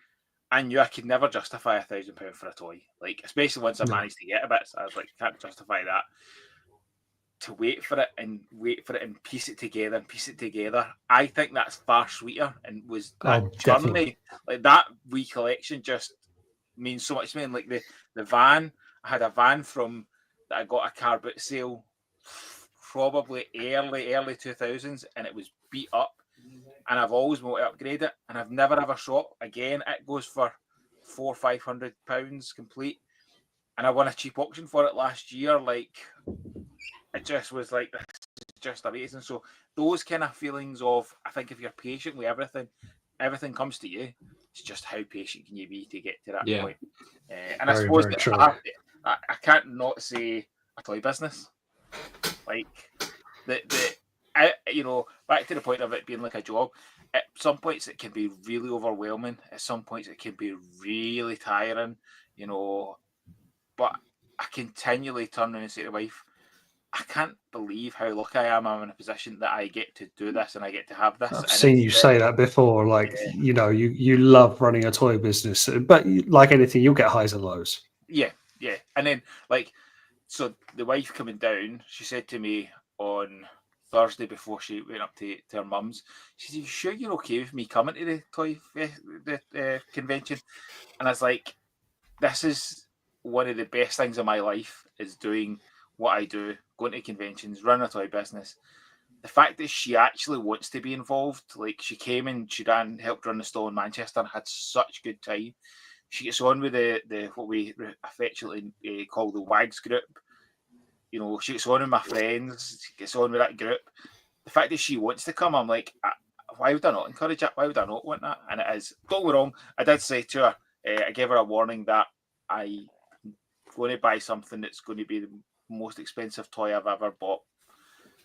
I knew I could never justify £1,000 for a toy. Like especially once I managed to get a bit, I was like, can't justify that. To wait for it and piece it together. I think that's far sweeter, and was that journey, like that recollection, just means so much to me. And like the van, I had a van from that I got a car boot sale probably early 2000s, and it was beat up, and I've always wanted to upgrade it, and I've never ever shot again. It goes for £400-500 complete, and I won a cheap auction for it last year. Like it just was like, this is just amazing. So those kind of feelings of, I think if you're patient with everything comes to you. It's just how patient can you be to get to that point. And I suppose that I can't not say a toy business. Like back to the point of it being like a job. At some points it can be really overwhelming. At some points it can be really tiring. But I continually turn around and say to the wife, I can't believe how lucky I am. I'm in a position that I get to do this and I get to have this. I've seen you say that before. Like, you love running a toy business, but like anything, you'll get highs and lows. Yeah. And then, so the wife coming down, she said to me on Thursday before she went up to her mum's, she said, "You sure you're okay with me coming to the toy convention?" And I was like, this is one of the best things in my life, is doing what I do, going to conventions, running a toy business. The fact that she actually wants to be involved, like she came and she helped run the stall in Manchester and had such good time. She gets on with the what we affectionately call the WAGs group. She gets on with my friends, she gets on with that group. The fact that she wants to come, I'm like, why would I not encourage it? Why would I not want that? And it is, don't get me wrong, I did say to her, I gave her a warning that I'm going to buy something that's going to be the most expensive toy I've ever bought.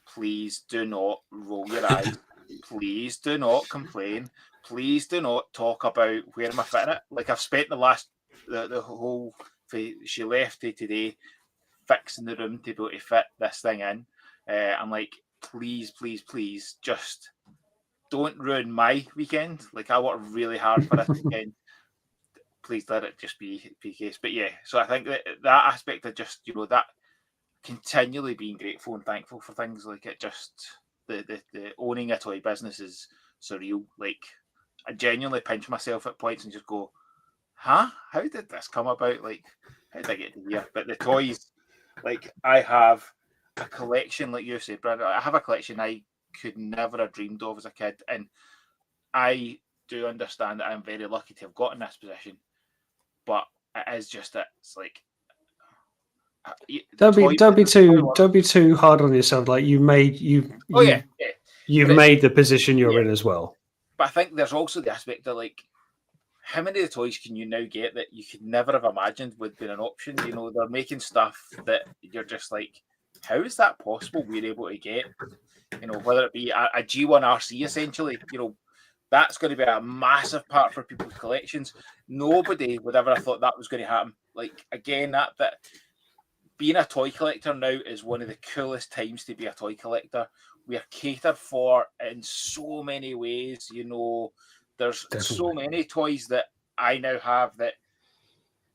Please do not roll your eyes. Please do not complain. Please do not talk about where am I fitting it. Like I've spent the whole she left today fixing the room to be able to fit this thing in. I'm like, please, just don't ruin my weekend. Like I worked really hard for this weekend. Please let it just be the case. But yeah, so I think that aspect of just that continually being grateful and thankful for things like it, just the owning a toy business is surreal. Like I genuinely pinch myself at points and just go, how did this come about? Like how did I get to here? But the toys, like I have a collection, like you said, Brad, I have a collection I could never have dreamed of as a kid, and I do understand that I'm very lucky to have got in this position. But it is just that it's like don't be too hard on yourself. Like you've made the position you're in as well. But I think there's also the aspect of like, how many of the toys can you now get that you could never have imagined would be an option? They're making stuff that you're just like, how is that possible? We're able to get, whether it be a G1 RC essentially, that's going to be a massive part for people's collections. Nobody would ever have thought that was going to happen. Like again, that being a toy collector now is one of the coolest times to be a toy collector. We are catered for in so many ways. There's so many toys that I now have that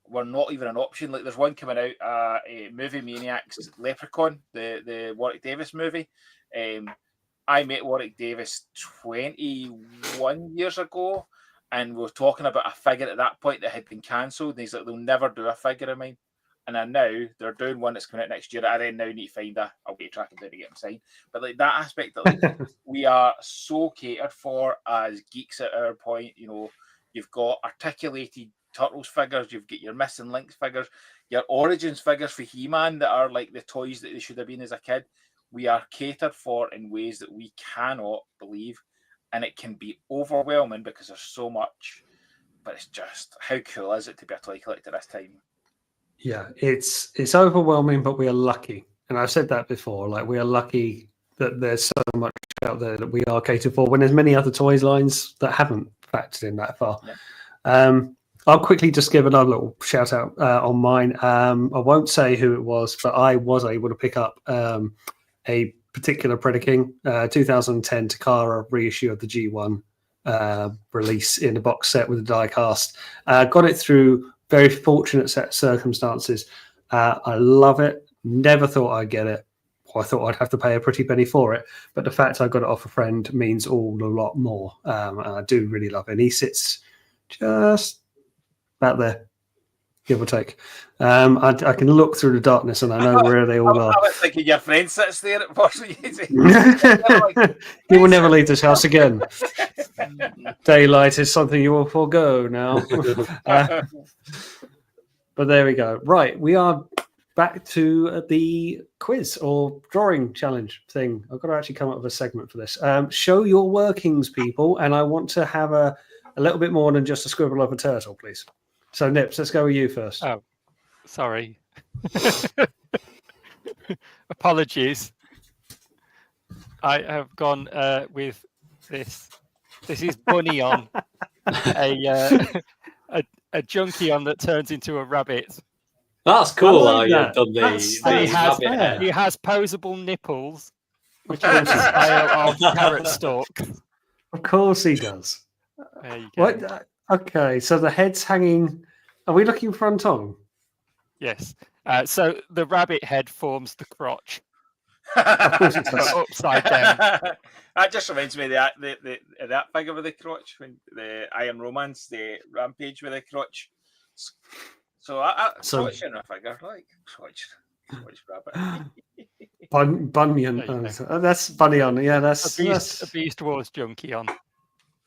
were not even an option. Like there's one coming out, Movie Maniacs Leprechaun, the Warwick Davis movie. I met Warwick Davis 21 years ago, and we were talking about a figure at that point that had been cancelled. And he's like, they'll never do a figure of mine. And now they're doing one that's coming out next year. I then now need to find a way to track him down to get him signed. But like that aspect that like, we are so catered for as geeks at our point. You've got articulated Turtles figures, you've got your Missing Links figures, your Origins figures for He-Man that are like the toys that they should have been as a kid. We are catered for in ways that we cannot believe, and it can be overwhelming because there's so much. But it's just, how cool is it to be a toy collector this time? Yeah, it's overwhelming, but we are lucky, and I've said that before. Like, we are lucky that there's so much out there that we are catered for, when there's many other toys lines that haven't factored in that far. Yeah. I'll quickly just give another little shout out on mine. I won't say who it was, but I was able to pick up a particular Predaking 2010 Takara reissue of the G1 release in a box set with a die cast. Got it through very fortunate set of circumstances. I love it. Never thought I'd get it. I thought I'd have to pay a pretty penny for it, but the fact I got it off a friend means all a lot more. I do really love it. And he sits just about there, give or take. I can look through the darkness and I know where they all are. I was thinking your friend sits there at He will never leave this house again. Daylight is something you will forego now. But there we go. Right, we are back to the quiz or drawing challenge thing. I've got to actually come up with a segment for this. Show your workings, people, and I want to have a little bit more than just a scribble of a turtle, please. So, Nips, let's go with you first. Oh, sorry. Apologies. I have gone with this. This is Bunny on a junkie on that turns into a rabbit. That's cool. like How that. you've done the That has rabbit hair. He has posable nipples, which are the style of carrot stalk. Of course he does. There you go. What? Okay, so the head's hanging. Are we looking front on? Yes. So the rabbit head forms the crotch. Of course it does. Upside down. That just reminds me of that figure with the crotch, when the Iron Romance, the Rampage with the crotch. So crotch in a figure, like crotch rabbit. Bunyan. There you That's Bunny on. Yeah, A Beast Wars junkie on.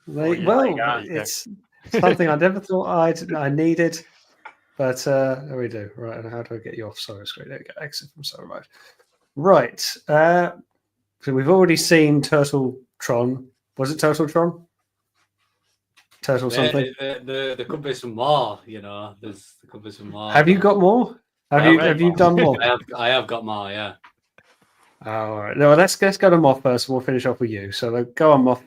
It's something I never thought I needed, but there we do. Right, and how do I get you off solo screen? There we go. Exit from solo mode. Right. So we've already seen Turtletron. Was it Turtletron? Turtle something. There could be some more. There could be some more. Have you got more? Have you done more? I have got more. Yeah. All right. No, let's go to Moff first, and we'll finish off with you. So go on, Moff.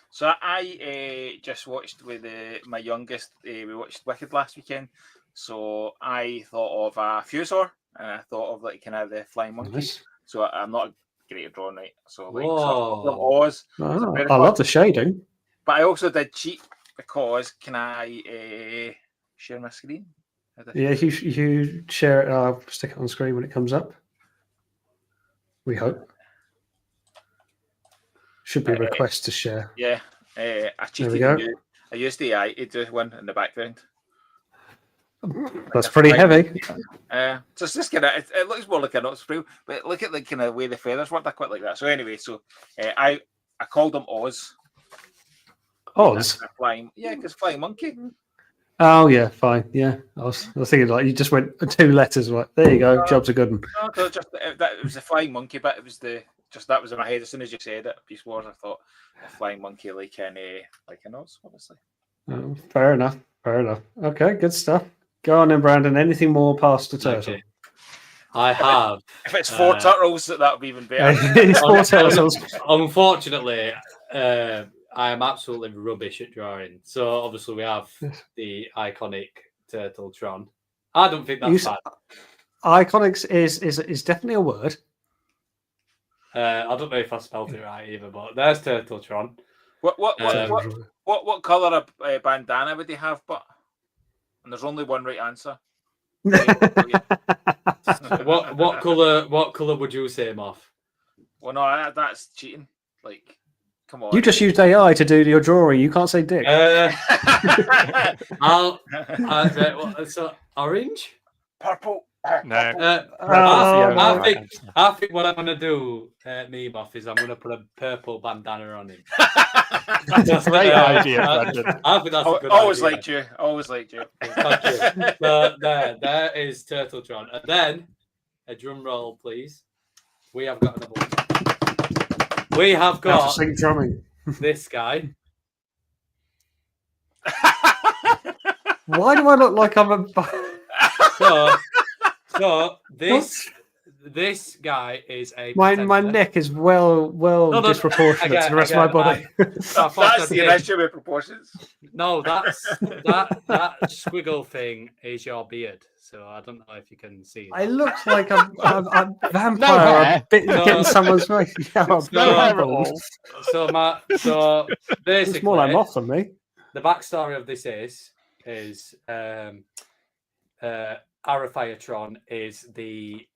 So I just watched with my youngest. We watched Wicked last weekend. So I thought of a Fusor, and I thought of like kind of the flying monkey. Nice. So I'm not great at drawing, right? So like Whoa. from Oz. Oh, I love the shading. But I also did cheat because can I share my screen? Yeah, you share it. I'll stick it on screen when it comes up. We hope. Should be a request to share. Yeah, I cheated. There we go. I used the AI to do one in the background. That's pretty heavy. So it's just kind of it looks more like a nut sprue, but look at the kind of way the feathers work. I quite like that. So anyway, so I called him Oz. Oz. Because flying monkey. Oh yeah, fine. Yeah, I was thinking like you just went 2 letters. Right there you go. Job's a good one. No, just that it was a flying monkey, but it was that was in my head as soon as you said it. Beast Wars. I thought a flying monkey like an Oz, obviously. Oh, fair enough. Okay, good stuff. Go on then, Brandon. Anything more past the turtle? Okay. I have. If it's 4 turtles, that would be even better. It's 4 turtles. Unfortunately, I am absolutely rubbish at drawing. So obviously we have the iconic Turtletron. I don't think that's bad. Iconics is definitely a word. I don't know if I spelled it right either, but there's Turtletron. What colour of bandana would they have? But and there's only one right answer. What colour would you say, Moff? Well, no, that's cheating. Like, come on. You just used AI to do your drawing. You can't say dick. So orange, purple. No. Oh, I think what I'm going to do, me off, is I'm going to put a purple bandana on him. That's a great idea, Brandon. I think that's a good Always idea. liked you. Always liked you. Thank you. So there is Turtletron. And then, a drum roll, please. We have got another one. We have got drumming. this guy. Why do I look like I'm a? So this guy is a My pretender. neck is well disproportionate to the rest of my body. That's the issue with proportions. No, that squiggle thing is your beard. So I don't know if you can see. I look like a vampire. No hair. Getting someone's face. Yeah, So basically, it's more like Moff than me. The backstory of this is ArrowFyre is the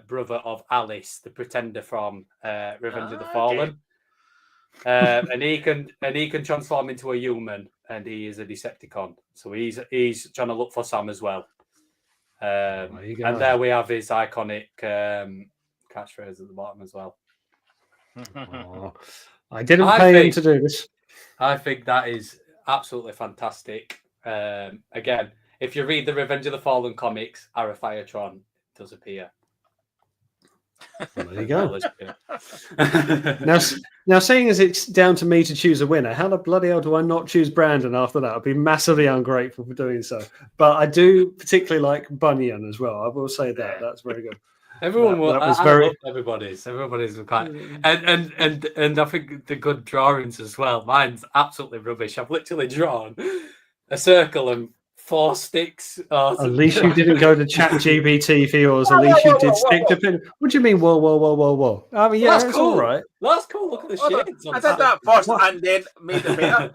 brother of Alice, the pretender from Revenge of the Fallen, and he can transform into a human, and he is a Decepticon. So he's trying to look for Sam as well. And there we have his iconic catchphrase at the bottom as well. Oh, I didn't pay him to do this. I think that is absolutely fantastic. Again, if you read the Revenge of the Fallen comics, ArrowFyre does appear. Well, there you go. now, seeing as it's down to me to choose a winner, how the bloody hell do I not choose Brandon after that? I'd be massively ungrateful for doing so. But I do particularly like Bunyan as well. I will say that. That's very good. Everyone everybody's quite and I think the good drawings as well. Mine's absolutely rubbish. I've literally drawn a circle and 4 sticks. At least you didn't go to ChatGPT for yours. At least you did stick to pin. What do you mean? Whoa! I mean, yeah, that's cool. All right. That's cool. Look at the shades. I did that first and then made it better.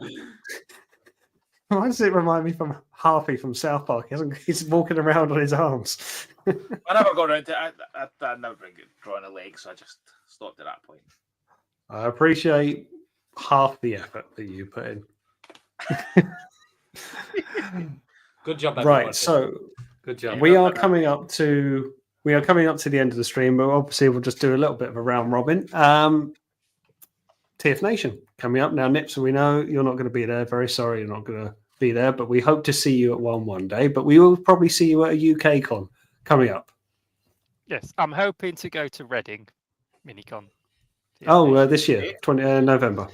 Why does it remind me from Harvey from South Park? He's walking around on his arms. I never got around to it. I never been good drawing a leg, so I just stopped at that point. I appreciate half the effort that you put in. Good job, everybody. Right, so good job. We are coming up to the end of the stream, but obviously we'll just do a little bit of a round robin. TF Nation coming up now. Nips, we know you're not going to be there. Very sorry, you're not going to be there, but we hope to see you at one day. But we will probably see you at a UK con coming up. Yes, I'm hoping to go to Reading Minicon. This year, November.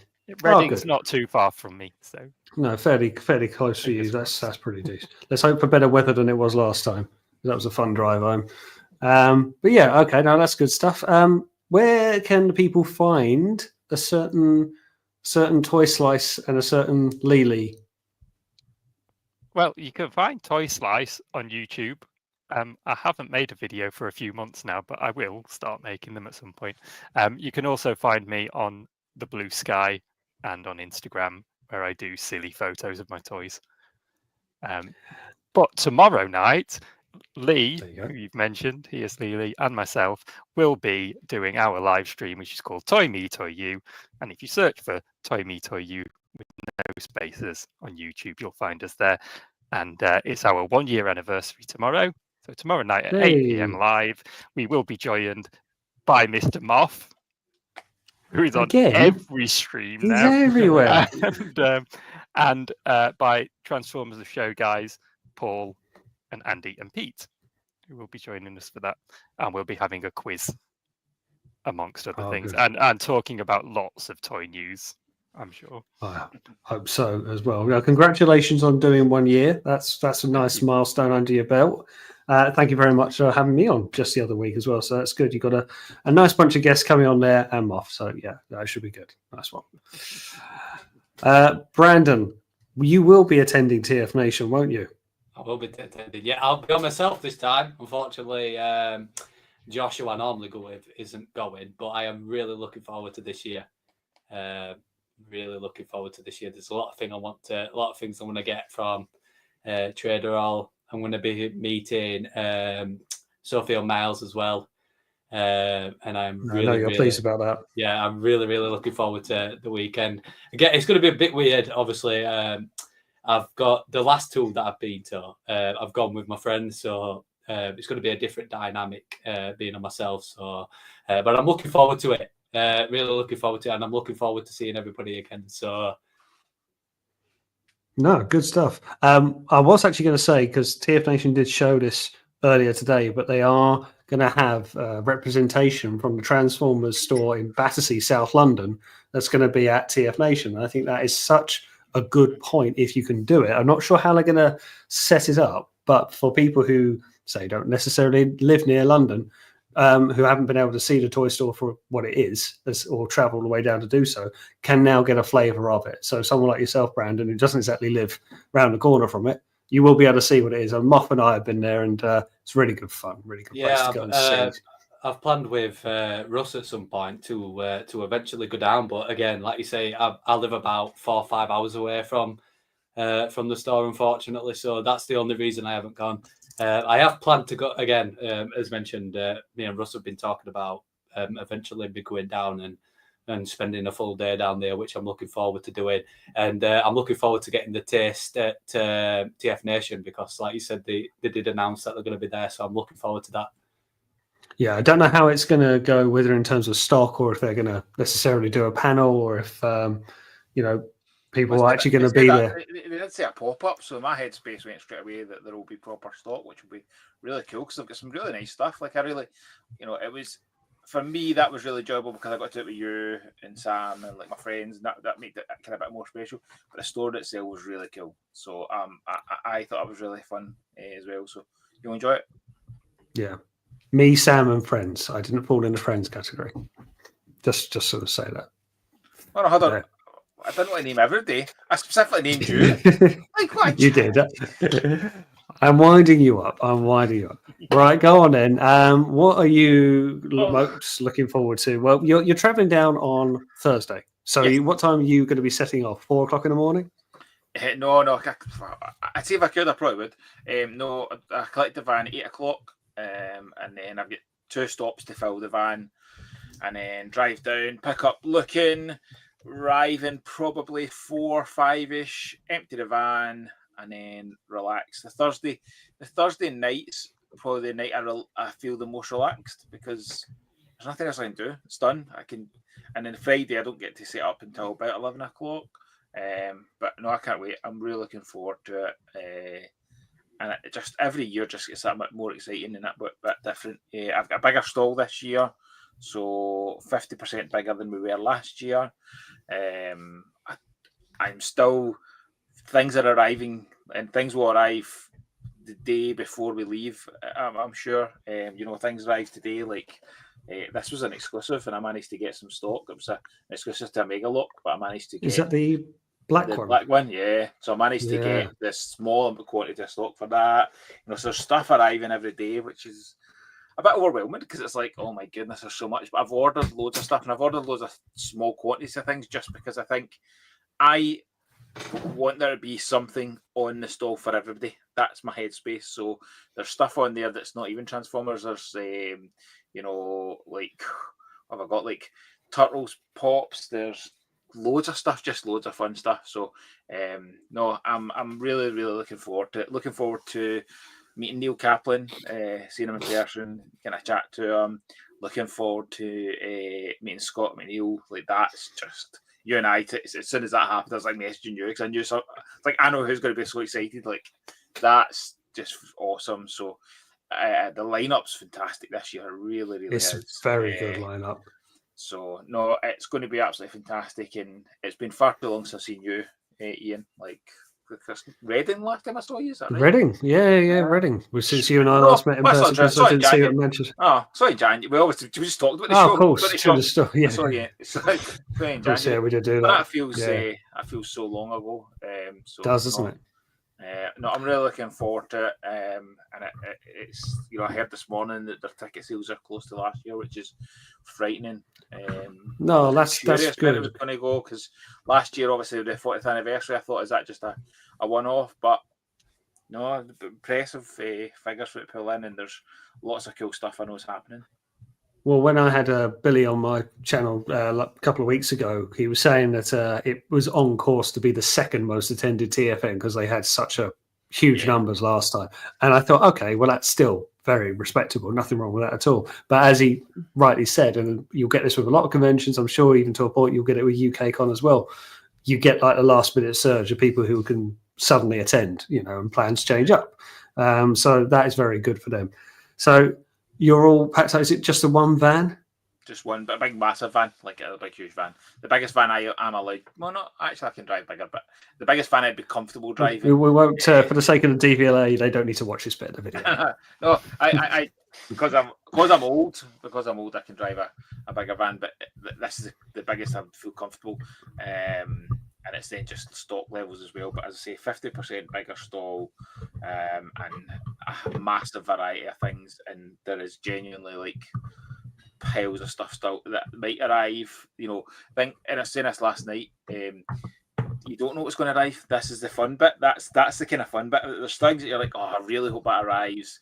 Reading's not too far from me, so no, fairly close for you. That's pretty decent. Let's hope for better weather than it was last time. That was a fun drive home. But yeah, okay, now that's good stuff. Where can the people find a certain Toyslice and a certain Lily? Well, you can find Toyslice on YouTube. I haven't made a video for a few months now, but I will start making them at some point. You can also find me on the Blue Sky and on Instagram, where I do silly photos of my toys. But tomorrow night, Lee, who you've mentioned, he is Lee, and myself will be doing our live stream, which is called Toy Me, Toy You. And if you search for Toy Me, Toy You with no spaces on YouTube, you'll find us there. And it's our 1 year anniversary tomorrow. So tomorrow night at 8 p.m. live, we will be joined by Mr. Moff, who is on every stream now. He's everywhere. and by Transformers the Show guys, Paul and Andy and Pete, who will be joining us for that. And we'll be having a quiz, amongst other things, and talking about lots of toy news, I'm sure. I hope so as well. Now, congratulations on doing 1 year. That's a nice milestone under your belt. Thank you very much for having me on just the other week as well. So that's good. You've got a nice bunch of guests coming on there and Moff. So yeah, that should be good. Nice one. Brandon, you will be attending TF Nation, won't you? I will be attending. Yeah, I'll be on myself this time. Unfortunately, Josh, who I normally go with, isn't going, but I am really looking forward to this year. Really looking forward to this year. There's a lot of things I want to get from Trader Hall. I'm going to be meeting Sophie and Miles as well. And I'm really pleased about that. Yeah, I'm really looking forward to the weekend. Again, it's going to be a bit weird, obviously. I've got the last two that I've been to. I've gone with my friends, so it's going to be a different dynamic being on myself. So, but I'm looking forward to it. Really looking forward to it, and I'm looking forward to seeing everybody again. So, no, good stuff. I was actually going to say, because TF Nation did show this earlier today, but they are going to have representation from the Transformers store in Battersea, South London. That's going to be at TF Nation. And I think that is such a good point if you can do it. I'm not sure how they're going to set it up, but for people who say don't necessarily live near London, who haven't been able to see the toy store for what it is, or travel all the way down to do so, can now get a flavour of it. So someone like yourself, Brandon, who doesn't exactly live round the corner from it, you will be able to see what it is. And Moff and I have been there, and it's really good fun, really good place to go and see. I've planned with Russ at some point to eventually go down, but again, like you say, I live about 4 or 5 hours away from the store, unfortunately. So that's the only reason I haven't gone. I have planned to go again, as mentioned. Me and Russ have been talking about eventually be going down and spending a full day down there, which I'm looking forward to doing. And I'm looking forward to getting the taste at TF Nation, because, like you said, they did announce that they're going to be there. So I'm looking forward to that. Yeah, I don't know how it's going to go, whether in terms of stock or if they're going to necessarily do a panel, or if people are actually going to be there. They did say a pop-up, so my headspace went straight away that there will be proper stock, which will be really cool, because they've got some really nice stuff. Like, I really, it was, for me, that was really enjoyable, because I got to do it with you and Sam and like my friends, and that made it kind of a bit more special. But the store itself was really cool, so I thought it was really fun as well. So you'll enjoy it. Yeah, me, Sam, and friends. I didn't fall in the friends category. Just sort of say that. Well, no, hold on. Yeah. I didn't want to name everybody. I specifically named you. Like, what? You did. I'm winding you up. Right, go on then. What are you most looking forward to? Well, you're traveling down on Thursday. So yes. What time are you going to be setting off? 4 o'clock in the morning? No. I'd say if I could, I probably would. No, I collect the van at 8 o'clock. And then I've got 2 stops to fill the van, and then drive down, pick up Looking, arrive in probably 4 or 5-ish, empty the van, and then relax. The Thursday nights probably the night I feel the most relaxed, because there's nothing else I can do. It's done. And then Friday I don't get to set up until about 11 o'clock. But no, I can't wait. I'm really looking forward to it. And it just every year just gets that bit more exciting and that bit different. I've got a bigger stall this year, so 50% bigger than we were last year. I'm still, things are arriving, and things will arrive the day before we leave. I'm sure. Things arrive today. Like this was an exclusive, and I managed to get some stock. It was an exclusive to a Mega Lock, but I managed to get. Is that the black one? Yeah. So I managed to get this small quantity of stock for that. So there's stuff arriving every day, which is a bit overwhelming, because it's like, oh my goodness, there's so much. But I've ordered loads of stuff, and I've ordered loads of small quantities of things, just because I think I want there to be something on the stall for everybody. That's my headspace. So there's stuff on there that's not even Transformers. There's like, what have I got? Like Turtles, Pops. There's loads of stuff, just loads of fun stuff. So no, I'm really, really looking forward to it. Looking forward to meeting Neil Kaplan, seeing him in person, kind of chat to him. Looking forward to meeting Scott McNeil. Like, that's just you and I. As soon as that happened, I was like messaging you, because I knew so. It's like, I know who's going to be so excited. Like, that's just awesome. So the lineup's fantastic this year. It really, really it's is. It's a very good lineup. So no, it's going to be absolutely fantastic, and it's been far too long since I've seen you, Ian. Like Reading last time I saw you, is that right? Reading, yeah, Reading. Since you and I last met in person, because I didn't see you mentioned. Oh, sorry, Jan. We just talked about the show. Of course, to the story. Yeah, sorry, sorry, yeah, we did do that. But that feels, I feel so long ago. So it does, doesn't it? No, I'm really looking forward to it. And it's, I heard this morning that their ticket sales are close to last year, which is frightening. No, that's good. It was going to go, because last year, obviously, the 40th anniversary, I thought, is that just a one-off? But no, impressive figures for it to pull in, and there's lots of cool stuff I know is happening. Well, when I had Billy on my channel a couple of weeks ago, he was saying that it was on course to be the second most attended TFN, because they had such a huge numbers last time. And I thought, okay, well, that's still very respectable. Nothing wrong with that at all. But as he rightly said, and you'll get this with a lot of conventions, I'm sure even to a point you'll get it with UKCon as well. You get like a last minute surge of people who can suddenly attend, and plans change up. So that is very good for them. So you're all packed out. Is it just the one van? Just one, but a big, massive van, like a big, huge van. The biggest van I'm allowed. Well, not actually, I can drive bigger, but the biggest van I'd be comfortable driving. We won't, for the sake of the DVLA, they don't need to watch this bit of the video. No, I because I'm old, I can drive a bigger van, but this is the biggest I feel comfortable. And it's then just stock levels as well. But as I say, 50% bigger stall, and a massive variety of things, and there is genuinely like piles of stuff still that might arrive. And I was saying this last night. You don't know what's going to arrive. This is the fun bit. That's the kind of fun bit. There's things that you're like, oh, I really hope that arrives.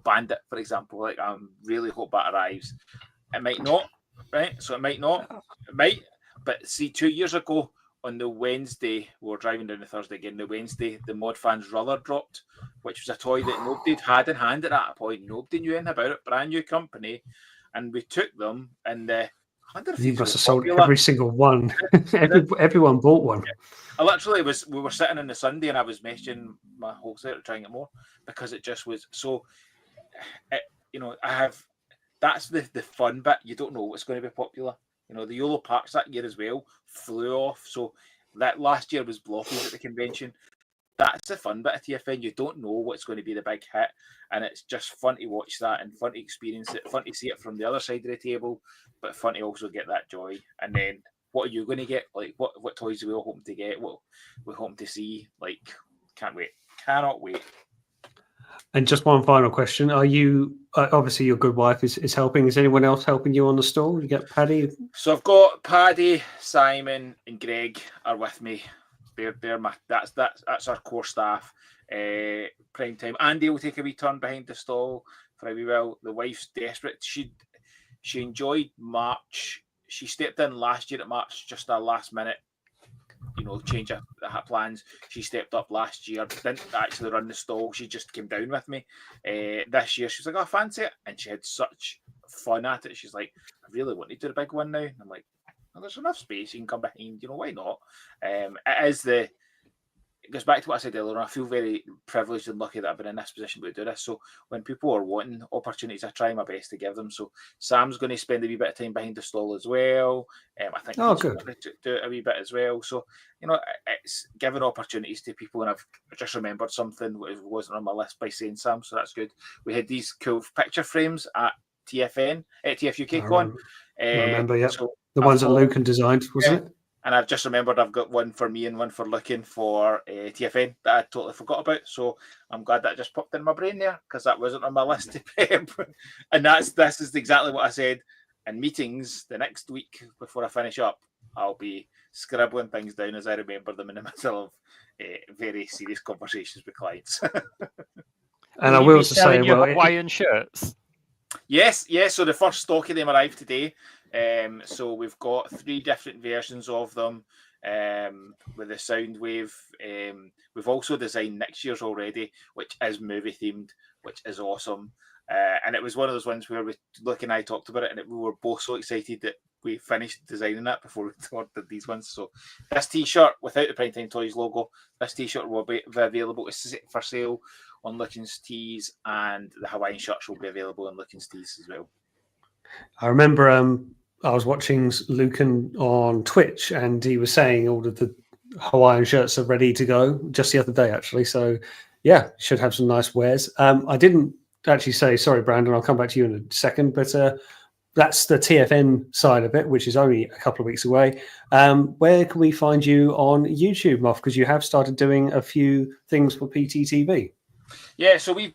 Bandit, for example. Like, I really hope that arrives. It might not, right? So it might not. It might. But see, 2 years ago on the Wednesday, we were driving down the Thursday again. The Wednesday, the Mod Fans Ruller dropped, which was a toy that nobody had in hand at that point. Nobody knew anything about it. Brand new company. And we took them, and you must have sold every single one. Everyone bought one. Yeah. I literally we were sitting on the Sunday, and I was messaging my wholesaler trying to get more because it just was so. That's the fun bit. You don't know what's going to be popular. The YOLO Parks that year as well flew off. So that last year was blockies at the convention. That's the fun bit of TFN. You don't know what's going to be the big hit, and it's just fun to watch that and fun to experience it, fun to see it from the other side of the table, but fun to also get that joy. And then, what are you going to get? Like, what toys are we all hoping to get? What we're hoping to see? Like, can't wait, cannot wait. And just one final question: are you obviously your good wife is helping? Is anyone else helping you on the stall? You get Paddy. So I've got Paddy, Simon, and Greg are with me. That's our core staff. Primetime. Andy will take a wee turn behind the stall for a wee while. The wife's desperate. She enjoyed March. She stepped in last year at March, just a last minute, change of plans. She stepped up last year, didn't actually run the stall. She just came down with me. This year, she was like, "Oh, I fancy it," and she had such fun at it. She's like, "I really want to do the big one now." And I'm like, there's enough space. You can come behind. Why not? It goes back to what I said earlier. I feel very privileged and lucky that I've been in this position to do this. So when people are wanting opportunities, I try my best to give them. So Sam's going to spend a wee bit of time behind the stall as well. I think he's going to do it a wee bit as well. So it's giving opportunities to people. And I've just remembered something that wasn't on my list by saying Sam. So that's good. We had these cool picture frames at TFN at TFUKCon. I remember, yeah. So the ones that Lucan designed, wasn't it? And I've just remembered I've got one for me and one for looking for TFN that I totally forgot about. So I'm glad that just popped in my brain there because that wasn't on my list to prep. And this is exactly what I said in meetings the next week before I finish up. I'll be scribbling things down as I remember them in the middle of very serious conversations with clients. And I will say, Hawaiian shirts. Yes. So the first stock of them arrived today. So we've got 3 different versions of them with the Soundwave. We've also designed next year's already, which is movie themed, which is awesome. And it was one of those ones where Luke and I talked about it, and we were both so excited that we finished designing that before we ordered these ones. So this T-shirt without the Primetime Toys logo, this T-shirt will be available for sale on Lucan's Tees, and the Hawaiian shirts will be available on Lucan's Tees as well. I remember I was watching Lucan on Twitch, and he was saying all of the Hawaiian shirts are ready to go just the other day, actually. So, yeah, should have some nice wears. I didn't actually say, sorry, Brandon, I'll come back to you in a second, but that's the TFN side of it, which is only a couple of weeks away. Where can we find you on YouTube, Moff? Because you have started doing a few things for PTTV. Yeah, so we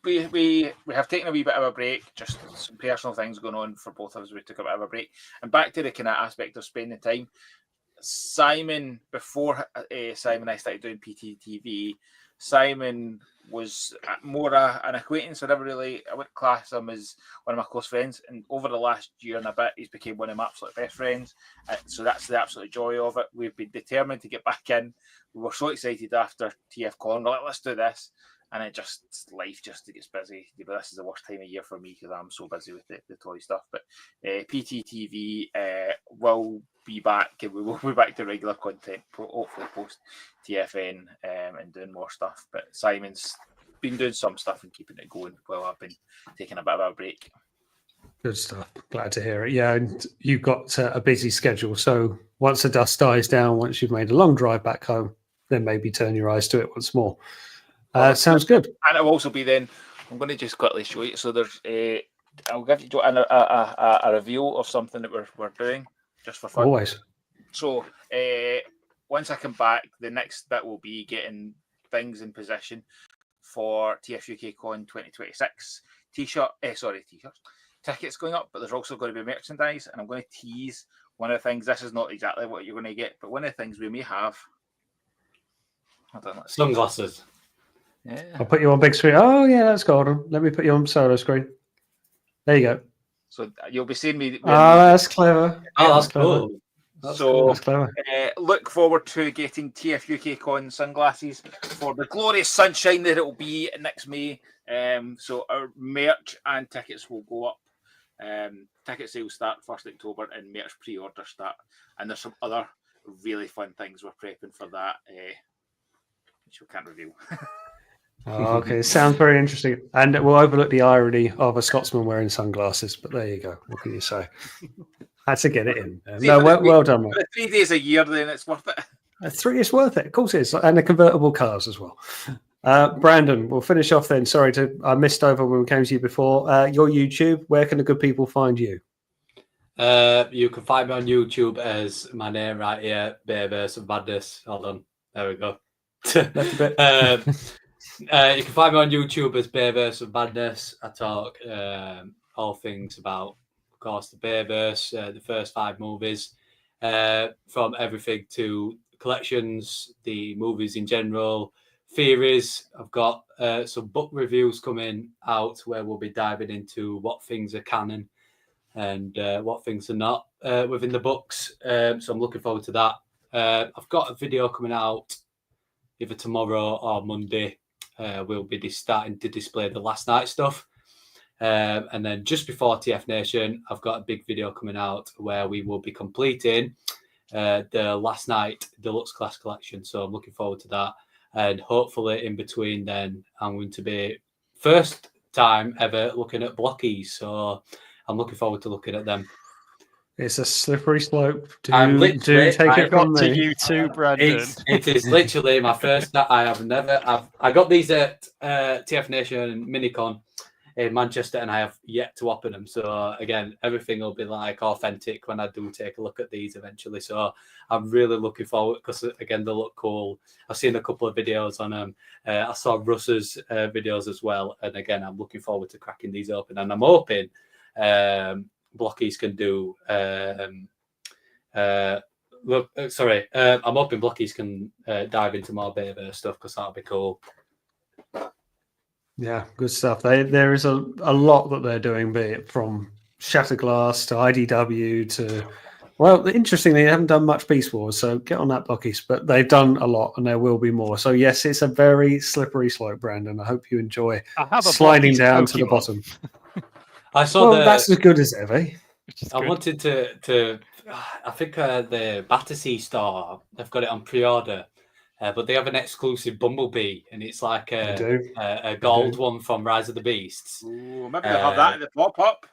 have taken a wee bit of a break, just some personal things going on for both of us. We took a bit of a break. And back to the kind of aspect of spending time. Simon, before Simon and I started doing PTTV, Simon was more an acquaintance. I wouldn't class him as one of my close friends. And over the last year and a bit, he's became one of my absolute best friends. So that's the absolute joy of it. We've been determined to get back in. We were so excited after TFCon. We're like, let's do this. and it just life just gets busy. But this is the worst time of year for me because I'm so busy with the toy stuff. But PTTV will be back. We will be back to regular content, hopefully post TFN and doing more stuff. But Simon's been doing some stuff and keeping it going while I've been taking a bit of a break. Good stuff. Glad to hear it. Yeah, and you've got a busy schedule. So once the dust dies down, once you've made a long drive back home, then maybe turn your eyes to it once more. Sounds good. And it'll also be then, I'm going to just quickly show you. So there's I'll give you a review of something that we're doing just for fun. Always. So once I come back, the next bit will be getting things in position for TFUK Con 2026. T-shirts. Tickets going up, but there's also going to be merchandise, and I'm going to tease one of the things. This is not exactly what you're going to get, but one of the things we may have. Hold on, let's see. Sunglasses. Yeah. I'll put you on big screen. Oh, yeah, that's golden. Let me put you on solo screen. There you go. So you'll be seeing me. Oh, that's clever. Oh, that's clever. cool. That's clever. Look forward to getting TFUK Con sunglasses for the glorious sunshine that it will be next May. So our merch and tickets will go up. Ticket sales start 1st October and merch pre-order start. And there's some other really fun things we're prepping for that, which we can't reveal. Oh, okay, sounds very interesting. And we'll overlook the irony of a Scotsman wearing sunglasses, but there you go. What can you say? Had to get it in. No, well done, mate. 3 days a year, then it's worth it. 3 is worth it. Of course it is. And the convertible cars as well. Brandon, we'll finish off then. Sorry, I missed over when we came to you before. Your YouTube, where can the good people find you? You can find me on YouTube as my name right here, Bayverse of Madness. Hold on. There we go. Left a bit. You can find me on YouTube as Bayverse of Madness. I talk all things about, of course, the Bayverse, the first 5 movies, from everything to collections, the movies in general, theories. I've got some book reviews coming out where we'll be diving into what things are canon and what things are not within the books. So I'm looking forward to that. I've got a video coming out either tomorrow or Monday. We'll be starting to display the last night stuff. And then just before TF Nation, I've got a big video coming out where we will be completing the last night deluxe class collection. So I'm looking forward to that. And hopefully in between then, I'm going to be first time ever looking at blockies. So I'm looking forward to looking at them. It's a slippery slope. Do take it from to me. you too, Brandon. It is literally my first. I got these at TF Nation Minicon in Manchester, and I have yet to open them. So again, everything will be like authentic when I do take a look at these eventually. So I'm really looking forward because again, they look cool. I've seen a couple of videos on them. I saw Russ's videos as well, and again, I'm looking forward to cracking these open. And I'm hoping blockies can do. I'm hoping blockies can dive into more Bayverse stuff because that'll be cool. Yeah, good stuff. There is a lot that they're doing, be it from Shatterglass to IDW to, well, interestingly, they haven't done much Beast Wars, so get on that, blockies. But they've done a lot, and there will be more. So yes, it's a very slippery slope, Brandon. I hope you enjoy sliding down to the bottom. I saw that's as good as ever. I wanted to. I think the Battersea store, they've got it on pre-order. But they have an exclusive Bumblebee, and it's like a gold one from Rise of the Beasts. Ooh, maybe they'll have that in the pop-up.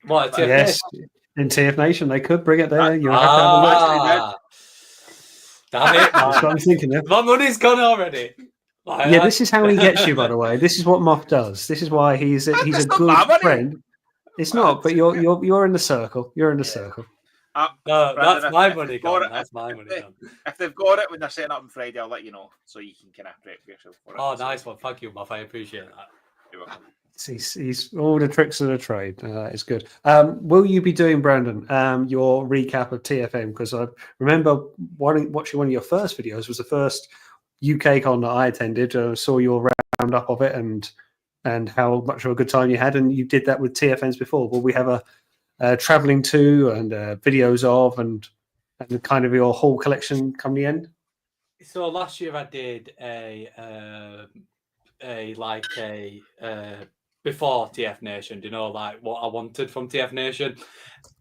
What? Yes, in TF Nation, they could bring it there. You have to have a look. Damn it! That's what I'm thinking of. My money's gone already. Yeah, this is how he gets you, by the way. This is what Moff does. This is why he's a good friend. It's not, but you're in the circle. You're in the circle. No, that's my money gone. That's my money gone. If they've got it when they're setting up on Friday, I'll let you know so you can kind of prep yourself for it. Oh, nice one. Thank you, Muff. I appreciate that. You're welcome. He's all the tricks of the trade. That is good. Will you be doing, Brandon, your recap of TFM? Because I remember watching one of your first videos. Was the first UK con that I attended. I saw your roundup of it and how much of a good time you had, and you did that with TFNs before. Will we have a traveling to and videos of and kind of your whole collection come the end? So last year I did a before TF Nation. Do you know like what I wanted from TF Nation?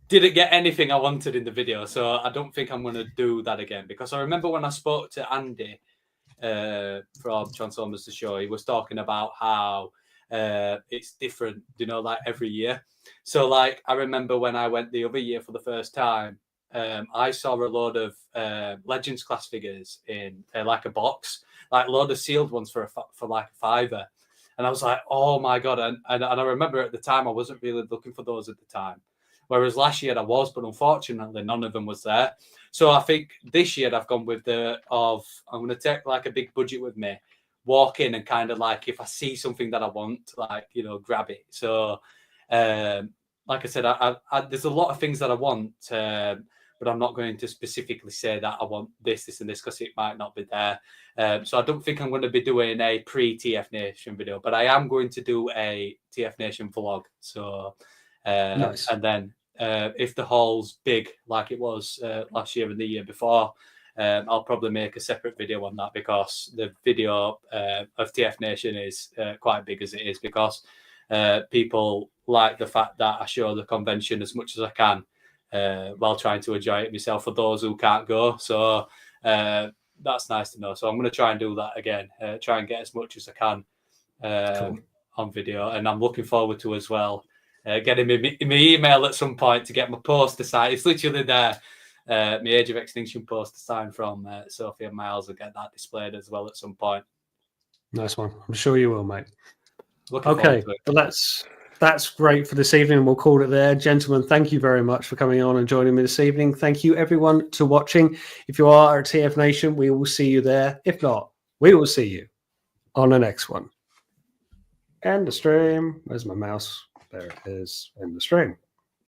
Didn't get anything I wanted in the video, so I don't think I'm going to do that again, because I remember when I spoke to Andy from Transformers the Show, he was talking about how it's different, you know, like every year. So like I remember when I went the other year for the first time, I saw a load of Legends class figures in like a box, like a load of sealed ones for like a £5. And I was like, oh my God. And I remember at the time, I wasn't really looking for those at the time. Whereas last year I was, but unfortunately none of them was there. So I think this year I've gone with I'm going to take like a big budget with me, walk in and kind of like, if I see something that I want, like, you know, grab it. So like I said, there's a lot of things that I want, but I'm not going to specifically say that I want this, and this, because it might not be there. So I don't think I'm going to be doing a pre-TF Nation video, but I am going to do a TF Nation vlog. So, Nice. And then if the haul's big, like it was last year and the year before, I'll probably make a separate video on that, because the video of TF Nation is quite big as it is, because people like the fact that I show the convention as much as I can, while trying to enjoy it myself for those who can't go. So that's nice to know. So I'm going to try and do that again, try and get as much as I can Cool. on video. And I'm looking forward to as well getting my email at some point to get my poster signed. It's literally there. My Age of Extinction poster signed from Sophie and Miles. I'll get that displayed as well at some point. Nice one. I'm sure you will, mate. Looking Okay, forward to it. well, that's great for this evening. We'll call it there. Gentlemen, thank you very much for coming on and joining me this evening. Thank you, everyone, to watching. If you are at TF Nation, we will see you there. If not, we will see you on the next one. End the stream. Where's my mouse? There it is. End the stream.